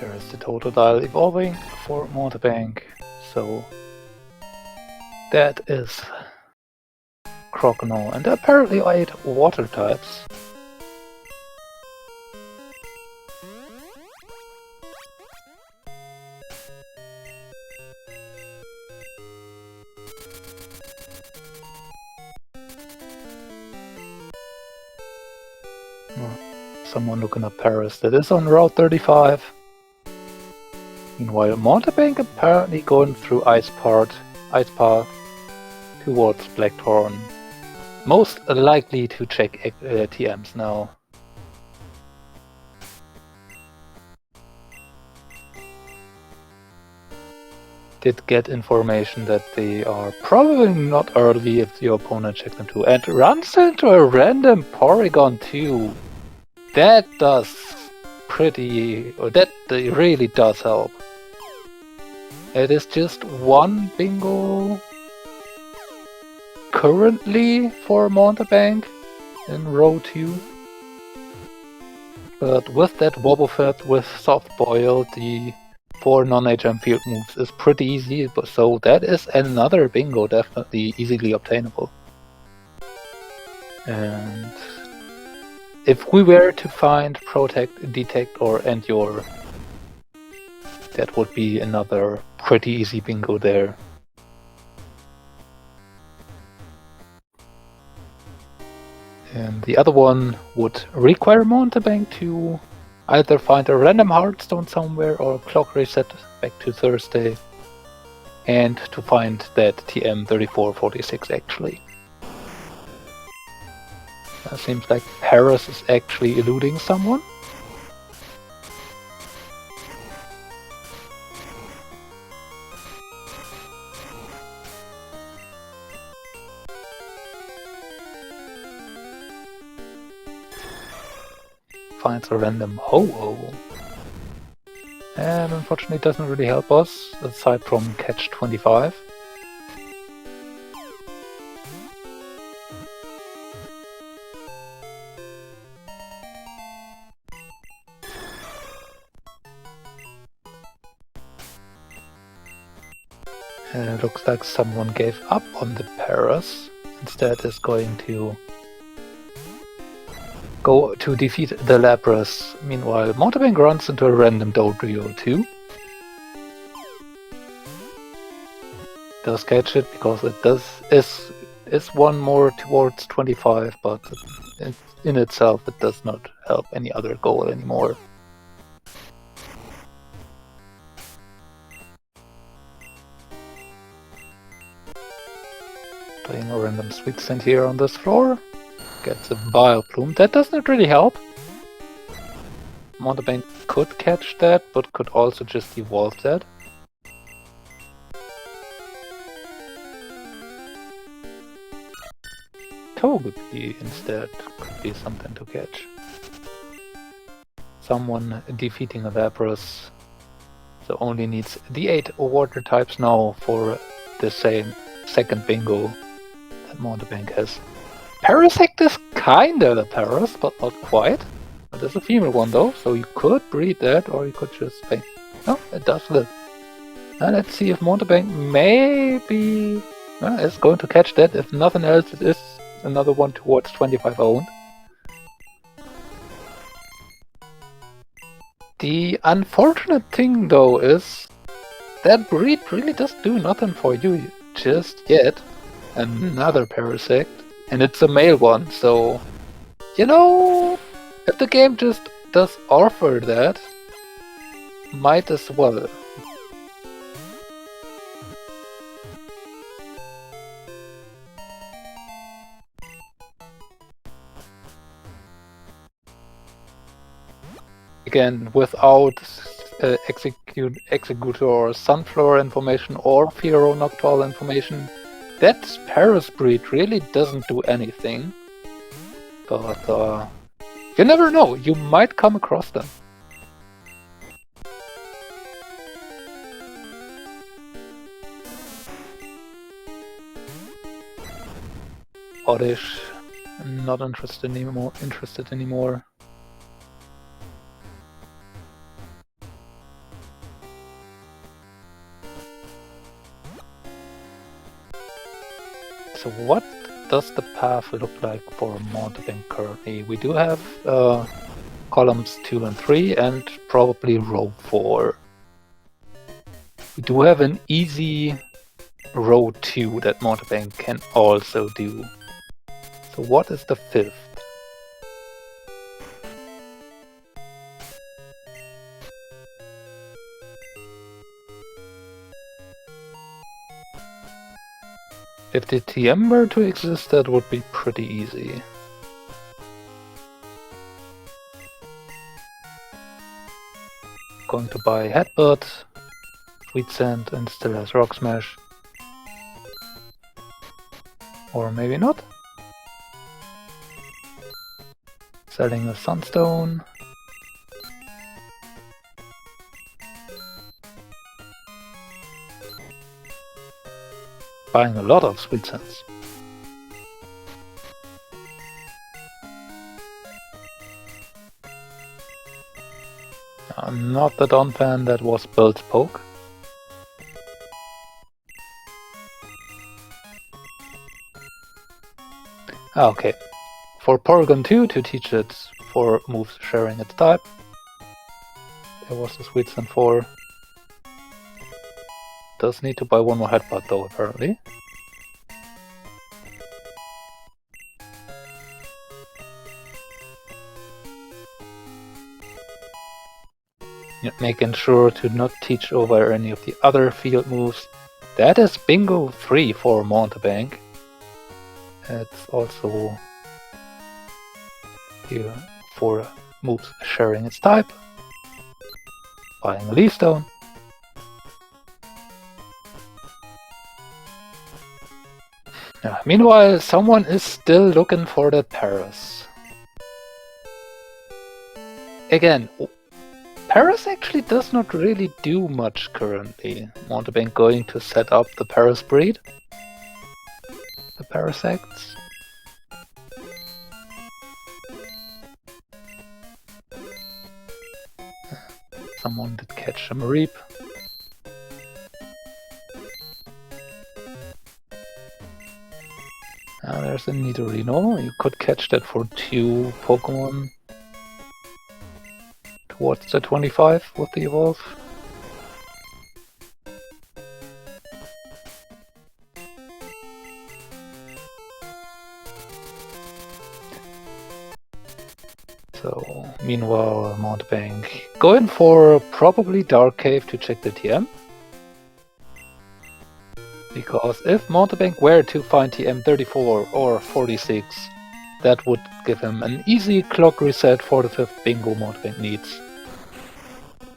There is the total dial evolving for Mountebank, so that is Crocodile, and apparently 8 water types. Someone looking at Paris, that is on Route 35. Meanwhile, Mountebank apparently going through Ice Path towards Blackthorn. Most likely to check TMs now. Did get information that they are probably not early if your opponent checked them too. And runs into a random Porygon too. That does that really does help. It is just 1 bingo currently for Mountebank in row 2. But with that Wobbuffet with Soft Boil, the 4 non-HM field moves is pretty easy, so that is another bingo definitely easily obtainable. And if we were to find Protect, Detect or Endure, that would be another pretty easy bingo there. And the other one would require Mountebank to either find a random Heartstone somewhere or clock reset back to Thursday, and to find that TM 3446 actually. Seems like Paris is actually eluding someone. Finds a random Ho-Oh. And unfortunately it doesn't really help us, aside from Catch 25. And it looks like someone gave up on the Paras. Instead is going to go to defeat the Lapras. Meanwhile, Mountebank runs into a random Dodrio too. Does catch it because it is one more towards 25, but in itself it does not help any other goal anymore. Playing a random Sweet Scent here on this floor. Gets a Vileplume. That doesn't really help. Mountebank could catch that, but could also just evolve that. Togepi instead could be something to catch. Someone defeating a Lapras, so only needs the 8 water types now for the same second bingo that Mountebank has. Parasect is kinda a Paras, but not quite. It is a female one though, so you could breed that, or you could just think, no, it does live. And let's see if Mountebank maybe is going to catch that. If nothing else, it is another one towards 25 owned. The unfortunate thing though is that breed really does do nothing for you just yet. Another Parasect, and it's a male one, so you know, if the game just does offer that, might as well. Again, without Executor or Sunflower information or Fearow Noctowl information, that Paras breed really doesn't do anything. But you never know, you might come across them. Oddish, not interested anymore. So what does the path look like for Mountebank currently? We do have columns 2 and 3 and probably row 4. We do have an easy row 2 that Mountebank can also do. So what is the 5th? If the TM were to exist, that would be pretty easy. Going to buy Headbutt, Sweet Scent, and still has Rock Smash. Or maybe not. Selling a Sunstone. Buying a lot of Sweet Scents. Not the Donphan that was Bill's poke. Okay. For Porygon 2 to teach it 4 moves sharing its type. There was the Sweet Scent 4. Does need to buy one more Headbutt though, apparently. Making sure to not teach over any of the other field moves. That is Bingo 3 for Mountebank. It's also here for moves sharing its type. Buying a Leaf Stone. Meanwhile, someone is still looking for that Paras. Again, Paras actually does not really do much currently. Mountebank going to set up the Paras breed. The Parasects. Someone did catch a Mareep. There's a Nidorino. You could catch that for 2 Pokemon towards the 25 with the evolve. So, meanwhile, Mountebank going for probably Dark Cave to check the TM. Because if Mountebank were to find TM 34 or 46, that would give him an easy clock reset for the 5th bingo Mountebank needs.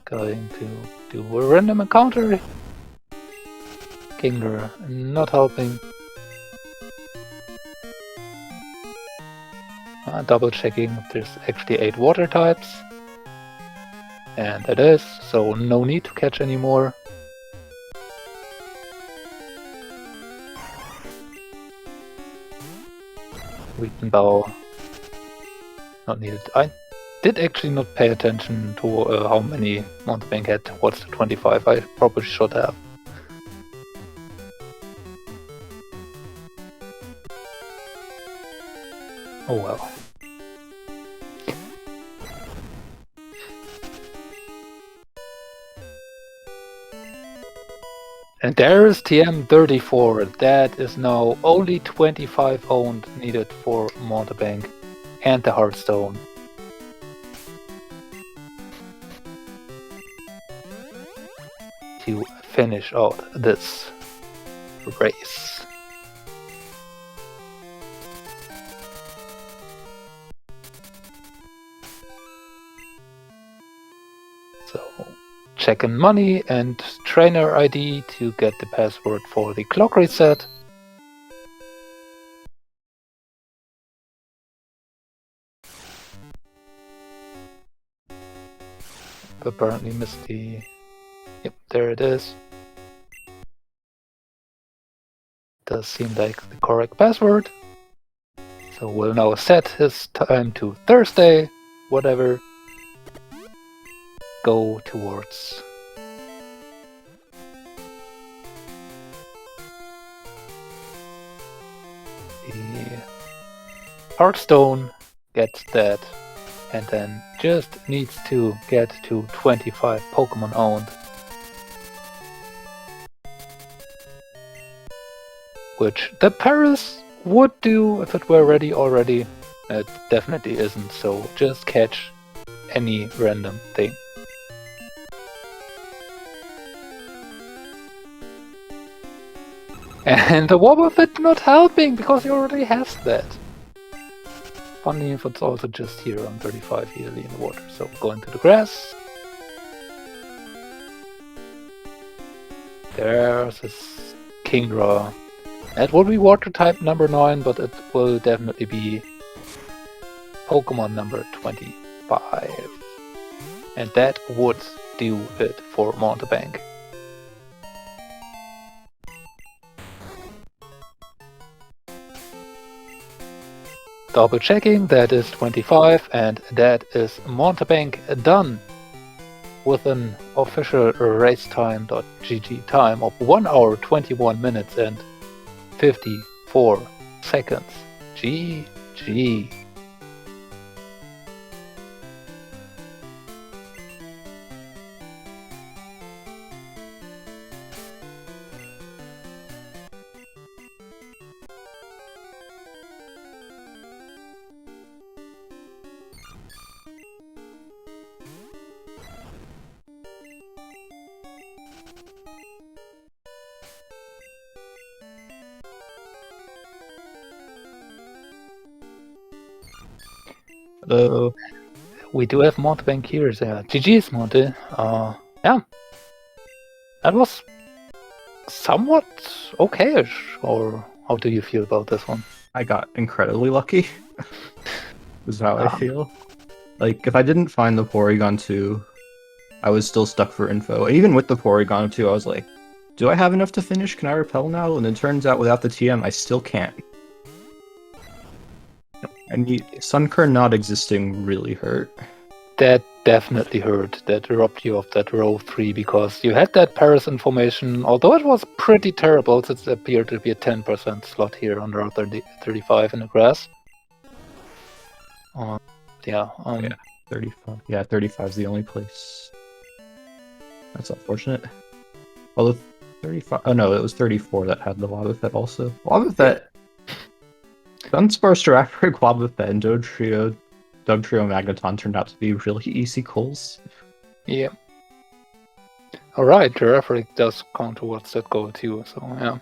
Going to do a random encounter. Kingler not helping. Double checking if there's actually 8 water types. And it is, so no need to catch anymore. Weaken bow. Not needed. I did actually not pay attention to how many Mountebank had towards the 25. I probably should have. Oh well. And there is TM34. That is now only 25 owned needed for Mountebank and the Hearthstone. To finish out this race. So, check in money and trainer ID to get the password for the clock reset. Apparently missed the... Yep, there it is. Does seem like the correct password. So we'll now set his time to Thursday, whatever. Go towards the Hearthstone, gets that, and then just needs to get to 25 Pokemon owned. Which the Paris would do if it were ready already. It definitely isn't, so just catch any random thing. And the Wobbuffet not helping because he already has that. Funny if it's also just here on 35 yearly in the water. So going to the grass. There's his Kingdra. That will be water type number 9, but it will definitely be Pokemon number 25. And that would do it for Mountebank. Double checking, that is 25, and that is Mountebank done with an official racetime.gg time of 1 hour 21 minutes and 54 seconds. GG. We do have Mountebank here, so GG's Monte. Yeah. That was somewhat okay-ish, or how do you feel about this one? I got incredibly lucky. Is how I feel. Like, if I didn't find the Porygon 2, I was still stuck for info. Even with the Porygon 2, I was like, do I have enough to finish? Can I repel now? And it turns out without the TM, I still can't. And Sunkern not existing really hurt. That definitely hurt. That robbed you of that row 3 because you had that Paris information, although it was pretty terrible since it appeared to be a 10% slot here on row 35 in the grass. Yeah, 35. Yeah, 35 is the only place. That's unfortunate. Although 35. Oh no, it was 34 that had the Wobbuffet also. Wobbuffet. Dunsparce, Giraffe, Wobbuffet, and Dugtrio Magneton turned out to be really easy calls. Yeah. Alright, Giraffe does count towards that goal too, so yeah.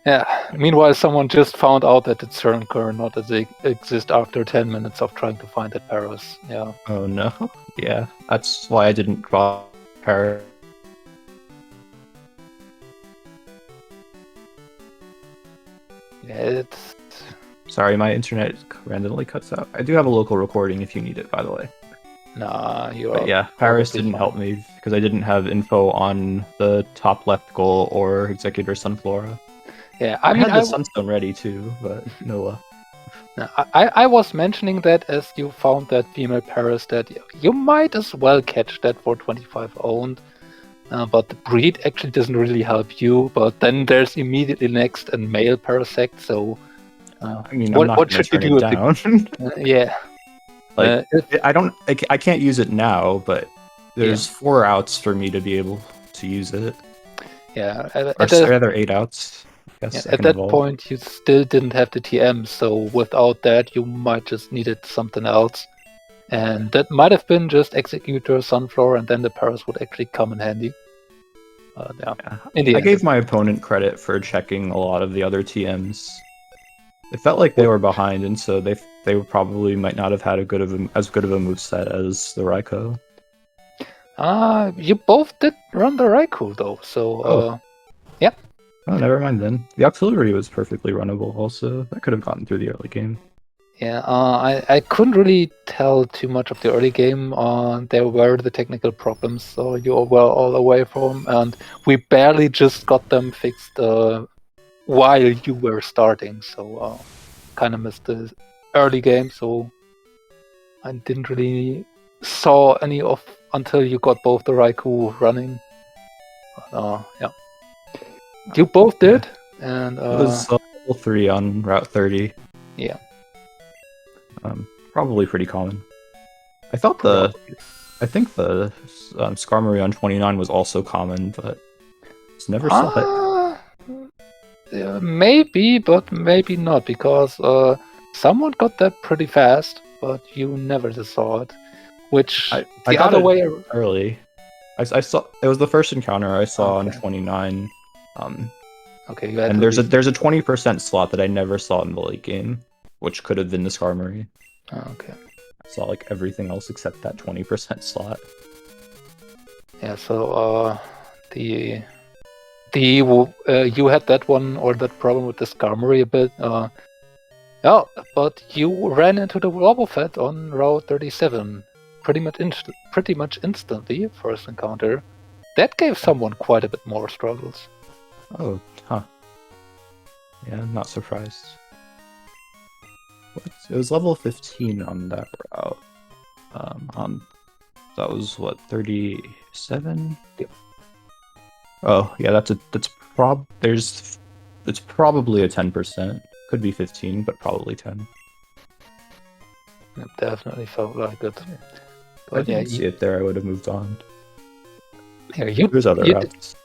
Yeah, meanwhile someone just found out that its Sunkern not exist after 10 minutes of trying to find that Paris. Yeah. Oh no. Yeah, that's why I didn't draw Paris. Yeah, it's Sorry, my internet randomly cuts out. I do have a local recording if you need it, by the way. Nah, you're. But yeah, Paris probably didn't fine. help me because I didn't have info on the top left goal or Executor Sunflora. Yeah, I had the Sunstone ready too, but no luck. I was mentioning that as you found that female Paris that you might as well catch that for 25 owned. But the breed actually doesn't really help you. But then there's immediately next a male Parasect, so... I mean, I'm not what going to should you turn do? it down. Yeah. Like, I can't use it now, but there's 4 outs for me to be able to use it. Yeah. Or rather 8 outs. Yeah, at that point, you still didn't have the TM, so without that, you might just needed something else. And that might have been just Executor, Sunflower, and then the Paras would actually come in handy. I gave my opponent credit for checking a lot of the other TMs. It felt like they were behind, and so they probably might not have had as good of a moveset as the Raikou. You both did run the Raikou though, so yeah. Oh, never mind then. The Auxiliary was perfectly runnable also. That could have gotten through the early game. Yeah, I couldn't really tell too much of the early game. There were the technical problems, so you were all away from, and we barely just got them fixed while you were starting. So kind of missed the early game. So I didn't really saw any of until you got both the Raikou running. But, yeah, you both did, and it was level 3 on Route 30. Yeah. Probably pretty common. I think the Skarmory on 29 was also common, but just never saw it. Maybe, but maybe not, because someone got that pretty fast, but you never saw it. Which I got it way early. I saw it was the first encounter I saw on 29. Okay, and there's a 20% slot that I never saw in the late game, which could have been the Skarmory. Okay. I saw like everything else except that 20% slot. Yeah, so you had that one or that problem with the Skarmory a bit. Yeah, but you ran into the Wobbuffet on Route 37 pretty much instantly, first encounter. That gave someone quite a bit more struggles. Oh, huh. Yeah, I'm not surprised. It was level 15 on that route. That was what, 37? Yeah. Oh, yeah, it's probably a 10%. Could be 15, but probably 10. It definitely felt like it. But I didn't see it there, I would have moved on. Yeah, there's other routes.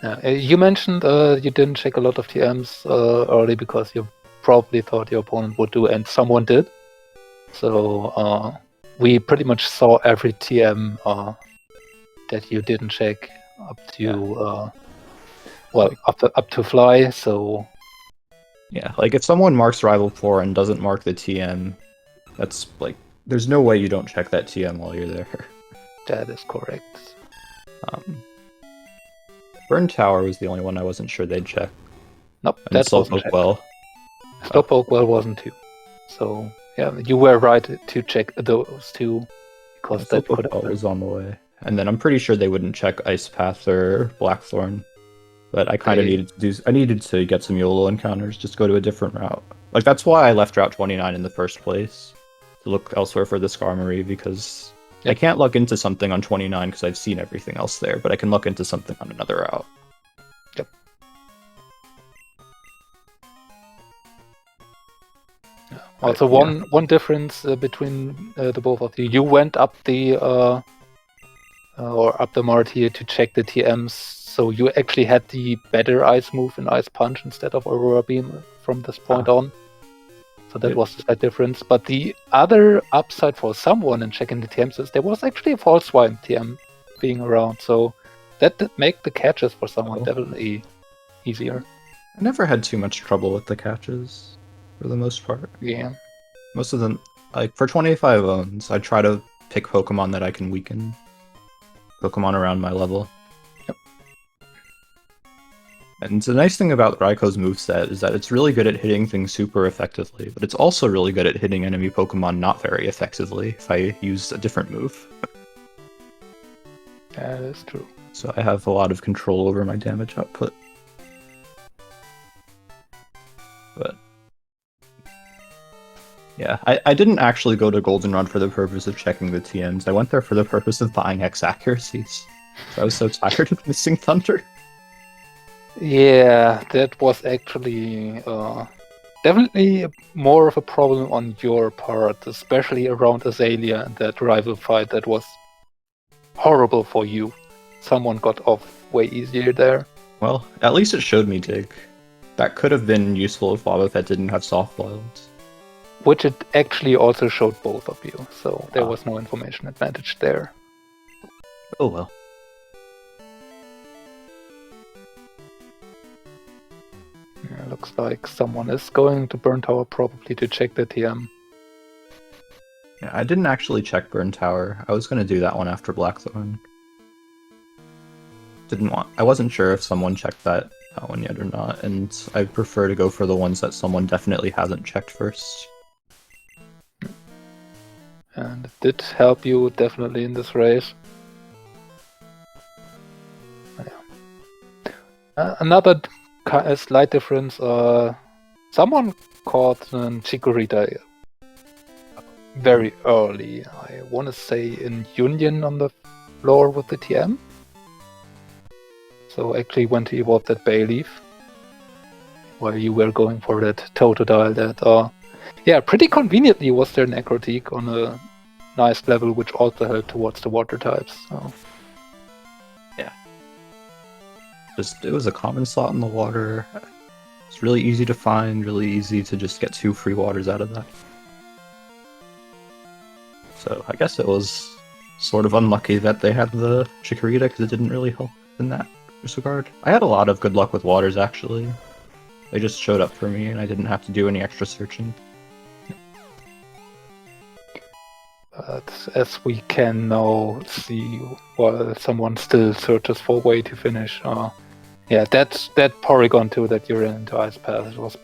Yeah. You mentioned you didn't check a lot of TMs early because you probably thought your opponent would do, and someone did. So we pretty much saw every TM that you didn't check up to up to Fly. So yeah, like if someone marks Rival 4 and doesn't mark the TM, that's like there's no way you don't check that TM while you're there. That is correct. Burn Tower was the only one I wasn't sure they'd check. Nope, and that wasn't checked. Slowpoke Well wasn't too. So yeah, you were right to check those two because that could have was on the way. And then I'm pretty sure they wouldn't check Ice Path or Blackthorn. But I kind of needed to get some YOLO encounters, just go to a different route. Like that's why I left Route 29 in the first place, to look elsewhere for the Skarmory, because I can't look into something on 29 because I've seen everything else there, but I can look into something on another route. Yep. Also, one difference between the both of you. You went up the or up the Martyr to check the TMs, so you actually had the better Ice move in Ice Punch instead of Aurora Beam from this point on. So that was the slight difference. But the other upside for someone in checking the TMs is there was actually a False Swine TM being around, so that did make the catches for someone definitely easier. I never had too much trouble with the catches, for the most part. Yeah. Most of them, like for 25 owns, I try to pick Pokemon that I can weaken. Pokemon around my level. Yep. And the nice thing about Raiko's moveset is that it's really good at hitting things super effectively, but it's also really good at hitting enemy Pokemon not very effectively if I use a different move. Yeah, that's true. So I have a lot of control over my damage output. But yeah, I didn't actually go to Goldenrod for the purpose of checking the TMs. I went there for the purpose of buying X accuracies. So I was so tired of missing Thunder. Yeah, that was actually definitely more of a problem on your part, especially around Azalea and that rival fight that was horrible for you. Someone got off way easier there. Well, at least it showed me Dig. That could have been useful if Wobbuffet didn't have soft wilds. Which it actually also showed both of you, so there was no information advantage there. Oh well. Yeah, looks like someone is going to Burn Tower probably to check the TM. Yeah, I didn't actually check Burn Tower. I was going to do that one after Blackthorn. I wasn't sure if someone checked that one yet or not, and I prefer to go for the ones that someone definitely hasn't checked first. And it did help you definitely in this race. Yeah. Another slight difference, someone caught Chikorita very early. I want to say in Union on the floor with the TM. So actually went to evolve that Bayleaf while you were going for that Totodile that yeah, pretty conveniently was there an Necrotique on a nice level which also helped towards the water types. So yeah. It was a common slot in the water. It's really easy to find, really easy to just get 2 free waters out of that. So I guess it was sort of unlucky that they had the Chikorita because it didn't really help in that regard. I had a lot of good luck with waters actually. They just showed up for me and I didn't have to do any extra searching. But as we can now see, while someone still searches for a way to finish, yeah, that Porygon 2 that you ran into Ice Path was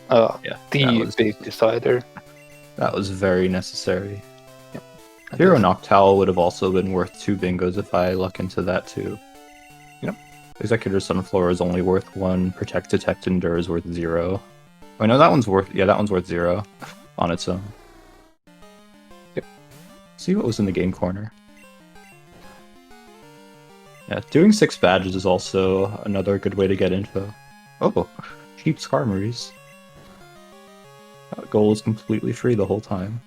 the big decider. That was very necessary. Yep. Hero Noctowl would have also been worth 2 bingos if I luck into that too. Yep. Executor Sunflower is only worth 1. Protect, Detect, Endure is worth 0. Oh no, that one's worth 0 on its own. Yep. See what was in the game corner. Yeah, doing 6 badges is also another good way to get info. Oh, cheap Skarmories. That goal is completely free the whole time.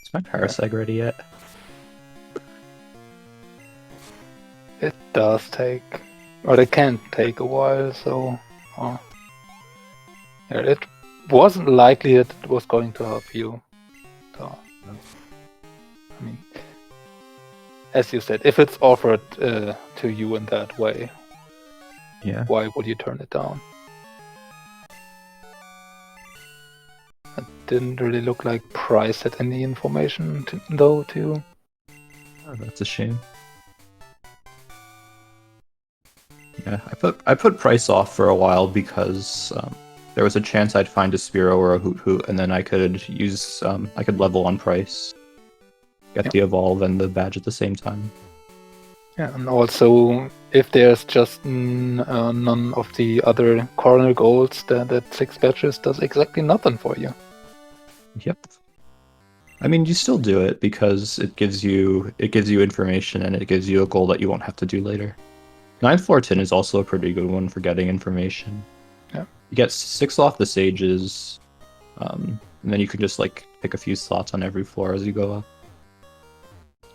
Is my Paraseg ready yet? It does take, or it can take a while, so yeah, it wasn't likely that it was going to help you. So, I mean, as you said, if it's offered to you in that way, yeah, why would you turn it down? It didn't really look like Price had any information though, too. Oh, that's a shame. Yeah, I put Price off for a while because there was a chance I'd find a Spearow or a Hoot Hoot, and then I could use I could level on Price, get the evolve and the badge at the same time. Yeah, and also if there's just none of the other corner goals, then that 6 badges does exactly nothing for you. Yep. I mean, you still do it because it gives you information and it gives you a goal that you won't have to do later. 9th floor tin is also a pretty good one for getting information. Yeah. You get 6 off the sages, and then you can just like pick a few slots on every floor as you go up.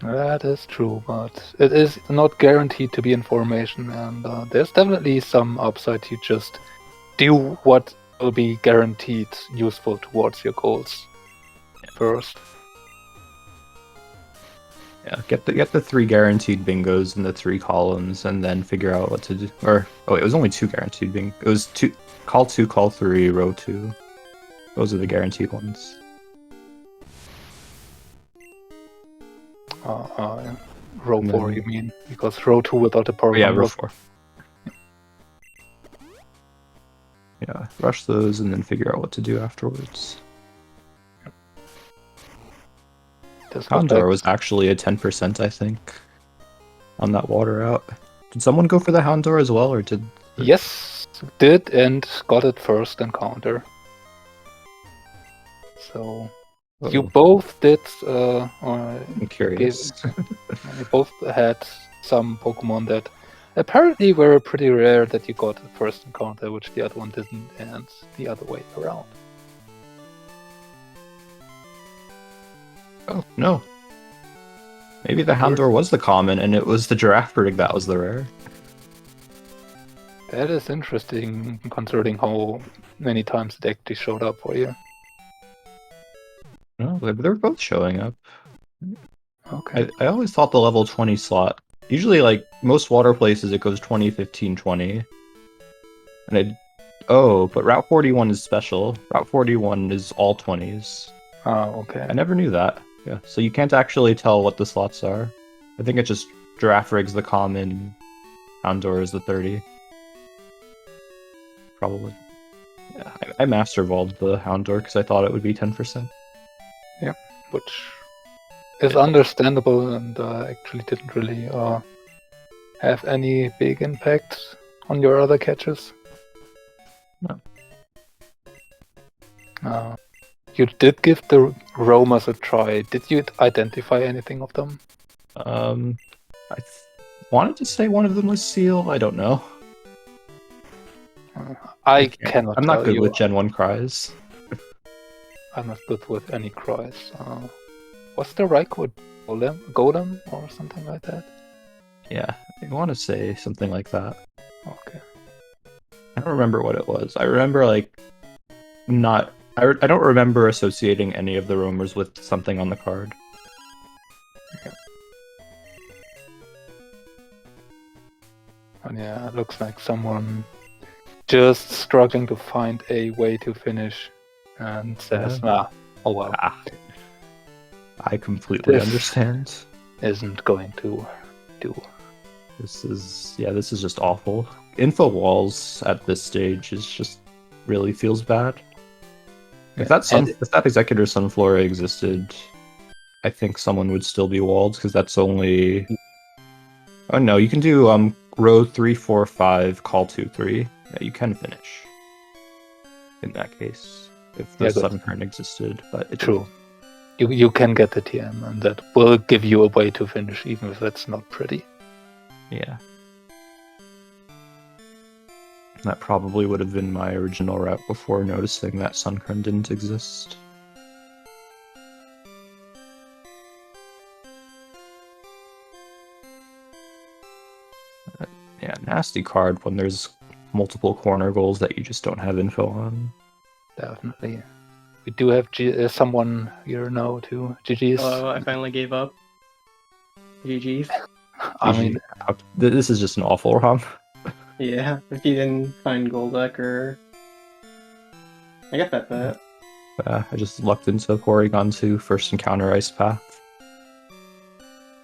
That is true, but it is not guaranteed to be information, and there's definitely some upside to just do what will be guaranteed useful towards your goals first. Yeah, get the 3 guaranteed bingos in the 3 columns, and then figure out what to do. Or it was only 2 guaranteed bingos. It was 2 call 3, row 2. Those are the guaranteed ones. Yeah. Row And 4, then- you mean? Because row 2 without the Oh, Porygon yeah, row was 4. Yeah, rush those and then figure out what to do afterwards. just Condor was actually a 10%, I think, on that water out. Did someone go for the Houndour as well, or did... Yes, did and got it first encounter. So you Oh, both did. I'm curious. You both had some Pokemon that apparently were pretty rare that you got the first encounter, which the other one didn't, and the other way around. Oh, no. Maybe the Houndour was the common, and it was the Girafarig that was the rare. That is interesting, considering how many times it actually showed up for you. No, they're both showing up. Okay. I always thought the level 20 slot, usually like most water places it goes 20, 15, 20. And but Route 41 is special. Route 41 is all 20s. Oh, okay. I never knew that. Yeah, so you can't actually tell what the slots are. I think it's just Girafarig's the common, Houndour is the 30. Probably. Yeah, I Master Evolved the Houndour because I thought it would be 10%. Yeah, which is understandable and actually didn't really have any big impact on your other catches. No. You did give the Romas a try. Did you identify anything of them? I wanted to say one of them was Seal. I don't know. I cannot. I'm not tell good you. with Gen 1 cries. I'm not good with any cries. What's the Raikou Golem or something like that? Yeah, I want to say something like that. Okay. I don't remember what it was. I remember like not. I don't remember associating any of the rumors with something on the card. Yeah. And yeah, it looks like someone just struggling to find a way to finish and says, oh well. I completely This understand. Isn't going to do. This is just awful. Info walls at this stage is just really feels bad. If that Executor Sunflora existed, I think someone would still be walled because that's only. Oh no, you can do row 3, 4, 5, call 2, 3. Yeah, you can finish. In that case, if the Sunkern existed, but it true. You can get the TM, and that will give you a way to finish, even if it's not pretty. Yeah. That probably would have been my original route before noticing that Sunkern didn't exist. Yeah, nasty card when there's multiple corner goals that you just don't have info on. Definitely. We do have someone here now too. GG's. Oh, I finally gave up. GG's. I mean, this is just an awful ROM. Yeah, if you didn't find Golduck or... I guess that's it. I just lucked into Porygon 2 first encounter Ice Path.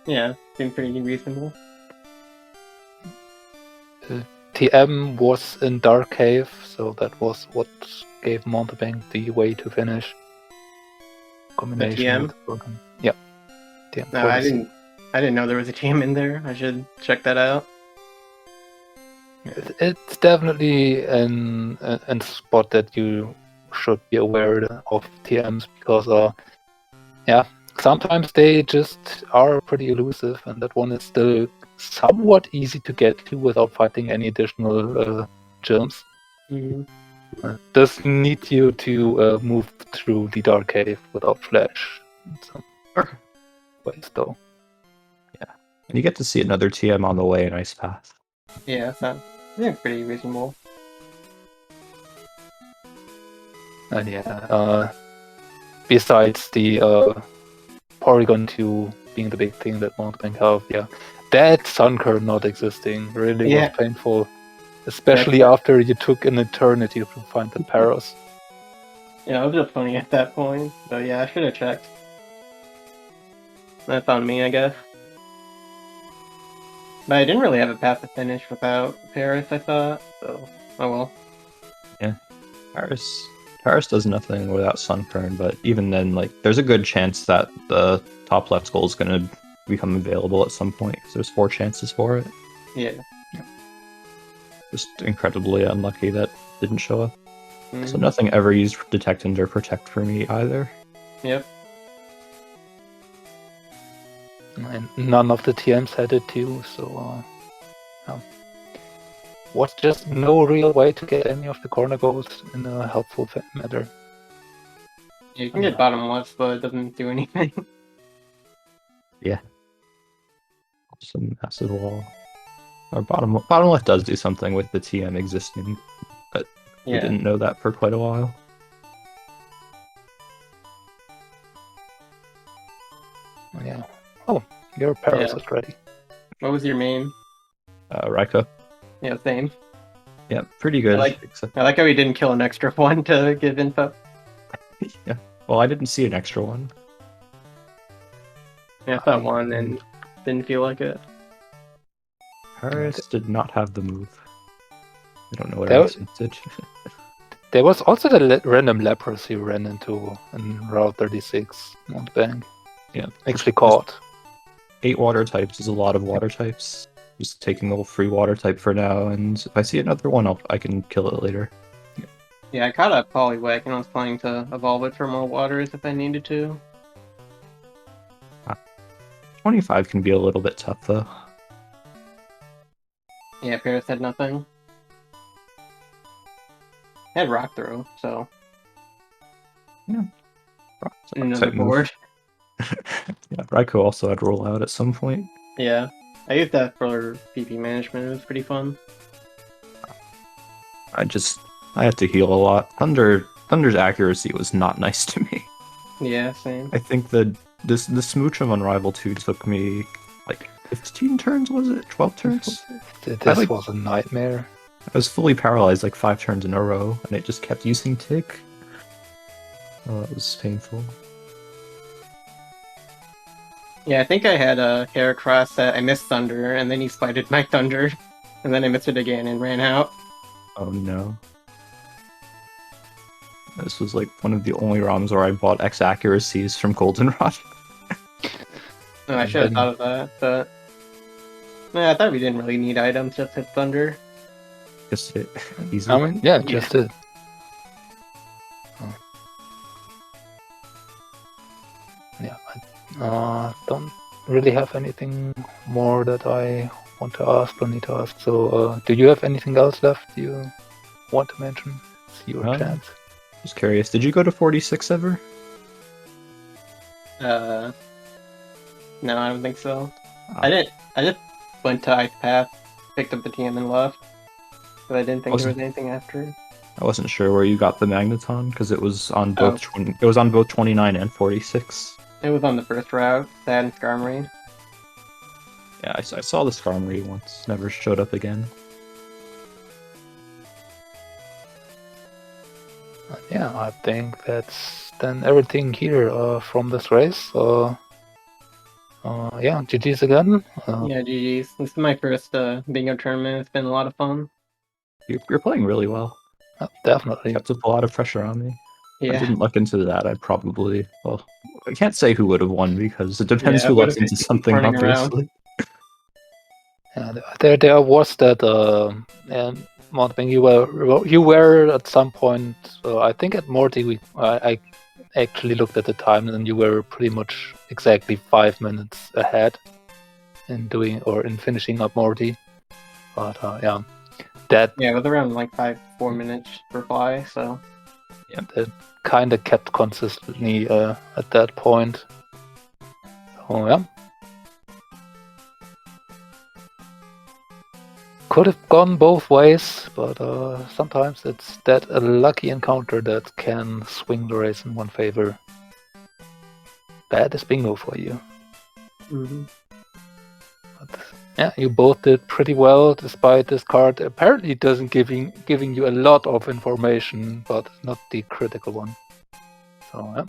Yeah, seemed pretty reasonable. TM was in Dark Cave, so that was what gave Mountebank the way to finish. Combination. The TM? Yeah. TM. No, I didn't know there was a TM in there. I should check that out. It's definitely a spot that you should be aware of TMs because, sometimes they just are pretty elusive, and that one is still somewhat easy to get to without fighting any additional germs. Mm-hmm. Does need you to move through the Dark Cave without flash in some ways, though. Yeah, and you get to see another TM on the way in Ice Path. Yeah, I think pretty reasonable. And besides the Porygon 2 being the big thing that Mountebank have, that Sunkern not existing really was painful. Especially after you took an eternity to find the Paros. Yeah, it was just funny at that point. But yeah, I should have checked. That's on me, I guess. But I didn't really have a path to finish without Paris, I thought. So, oh well. Paris does nothing without Sunburn, but even then, like, there's a good chance that the top left goal is going to become available at some point, because there's 4 chances for it. Yeah. Just incredibly unlucky that didn't show up. Mm. So nothing ever used Detect or Protect for me either. Yep. And none of the TMs had it too, so was just no real way to get any of the corner goals in a helpful manner. Yeah, you can get bottom left, but it doesn't do anything. Some massive wall. Our bottom left does do something with the TM existing, but we Yeah. didn't know that for quite a while. Yeah. Oh, your Paris Yeah. is ready. What was your main? Raika. Yeah, same. Yeah, pretty good. I like how he didn't kill an extra one to give info. Yeah. Well, I didn't see an extra one. Yeah, I thought one and didn't feel like it. Paris did not have the move. I don't know what There- else it did. There was also the random leprosy ran into in Route 36 Mountebank. Yeah. Actually caught. 8 water types is a lot of water types. Just taking the free water type for now, and if I see another one, I can kill it later. Yeah, I caught a Poliwag and I was planning to evolve it for more waters if I needed to. 25 can be a little bit tough, though. Yeah, Paris had nothing. Had Rock Throw, so another Type move. board. Yeah, Raikou also had rollout at some point. Yeah, I used that for PP management. It was pretty fun. I had to heal a lot. Thunder's accuracy was not nice to me. Yeah, same. I think the smooch of Unrival 2 took me like 15 turns, was it? 12 turns? This was a nightmare. I was fully paralyzed like 5 turns in a row, and it just kept using Tick. Oh, that was painful. Yeah, I think I had a Heracross that I missed Thunder, and then he spited my Thunder, and then I missed it again and ran out. Oh no. This was like one of the only ROMs where I bought X accuracies from Goldenrod. No, I should have thought of that, but I thought we didn't really need items, just hit Thunder. Just hit easily. I mean, yeah, just it. Yeah, I don't really have anything more that I want to ask or need to ask. So, do you have anything else left you want to mention? It's your chance. Just curious, did you go to 46 ever? No, I don't think so. I just went to Ice Path, picked up the TM and left. But I didn't think there was anything after. I wasn't sure where you got the Magneton because it was on both. It was on both 29 and 46. It was on the first route, that and Skarmory. Yeah, I saw the Skarmory once. Never showed up again. Yeah, I think that's then everything here from this race. Yeah, GG's again. Yeah, GG's. This is my first bingo tournament. It's been a lot of fun. You're playing really well. Definitely. Kept up a lot of pressure on me. Yeah. If I didn't look into that, I'd probably... Well, I can't say who would have won because it depends who looks into something, obviously. Yeah, there was that Mountebank, you were at some point, I think at Morty, I actually looked at the time and you were pretty much exactly 5 minutes ahead in finishing up Morty. But yeah, it was around like 4 minutes reply, so yeah, that kind of kept consistently at that point. So yeah. Could have gone both ways, but sometimes it's a lucky encounter that can swing the race in one favor. Bad is bingo for you. Mm-hmm. But yeah, you both did pretty well despite this card. Apparently doesn't giving you a lot of information, but not the critical one. So yeah.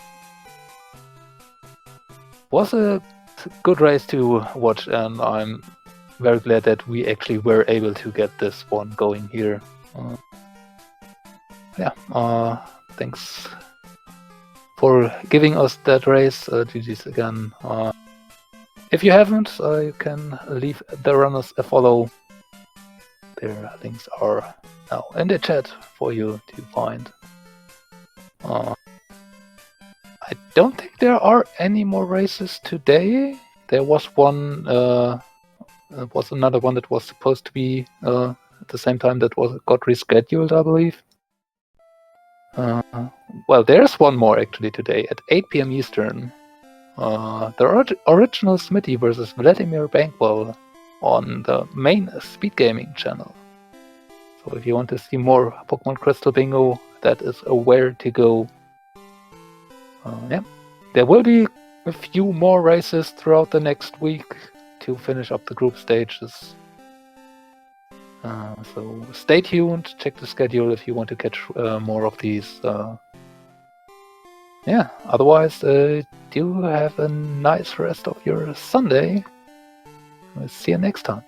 Was a good race to watch, and I'm very glad that we actually were able to get this one going here. Thanks for giving us that race, GG's again. If you haven't, you can leave the runners a follow. Their links are now in the chat for you to find. I don't think there are any more races today. There was one, was another one that was supposed to be at the same time that got rescheduled, I believe. Well, there's one more actually today at 8 PM Eastern. The original Smitty versus Vladimir Bankwell on the main SpeedGaming channel. So if you want to see more Pokemon Crystal Bingo, that is where to go. There will be a few more races throughout the next week to finish up the group stages. So stay tuned, check the schedule if you want to catch more of these. Otherwise, do have a nice rest of your Sunday. We'll see you next time.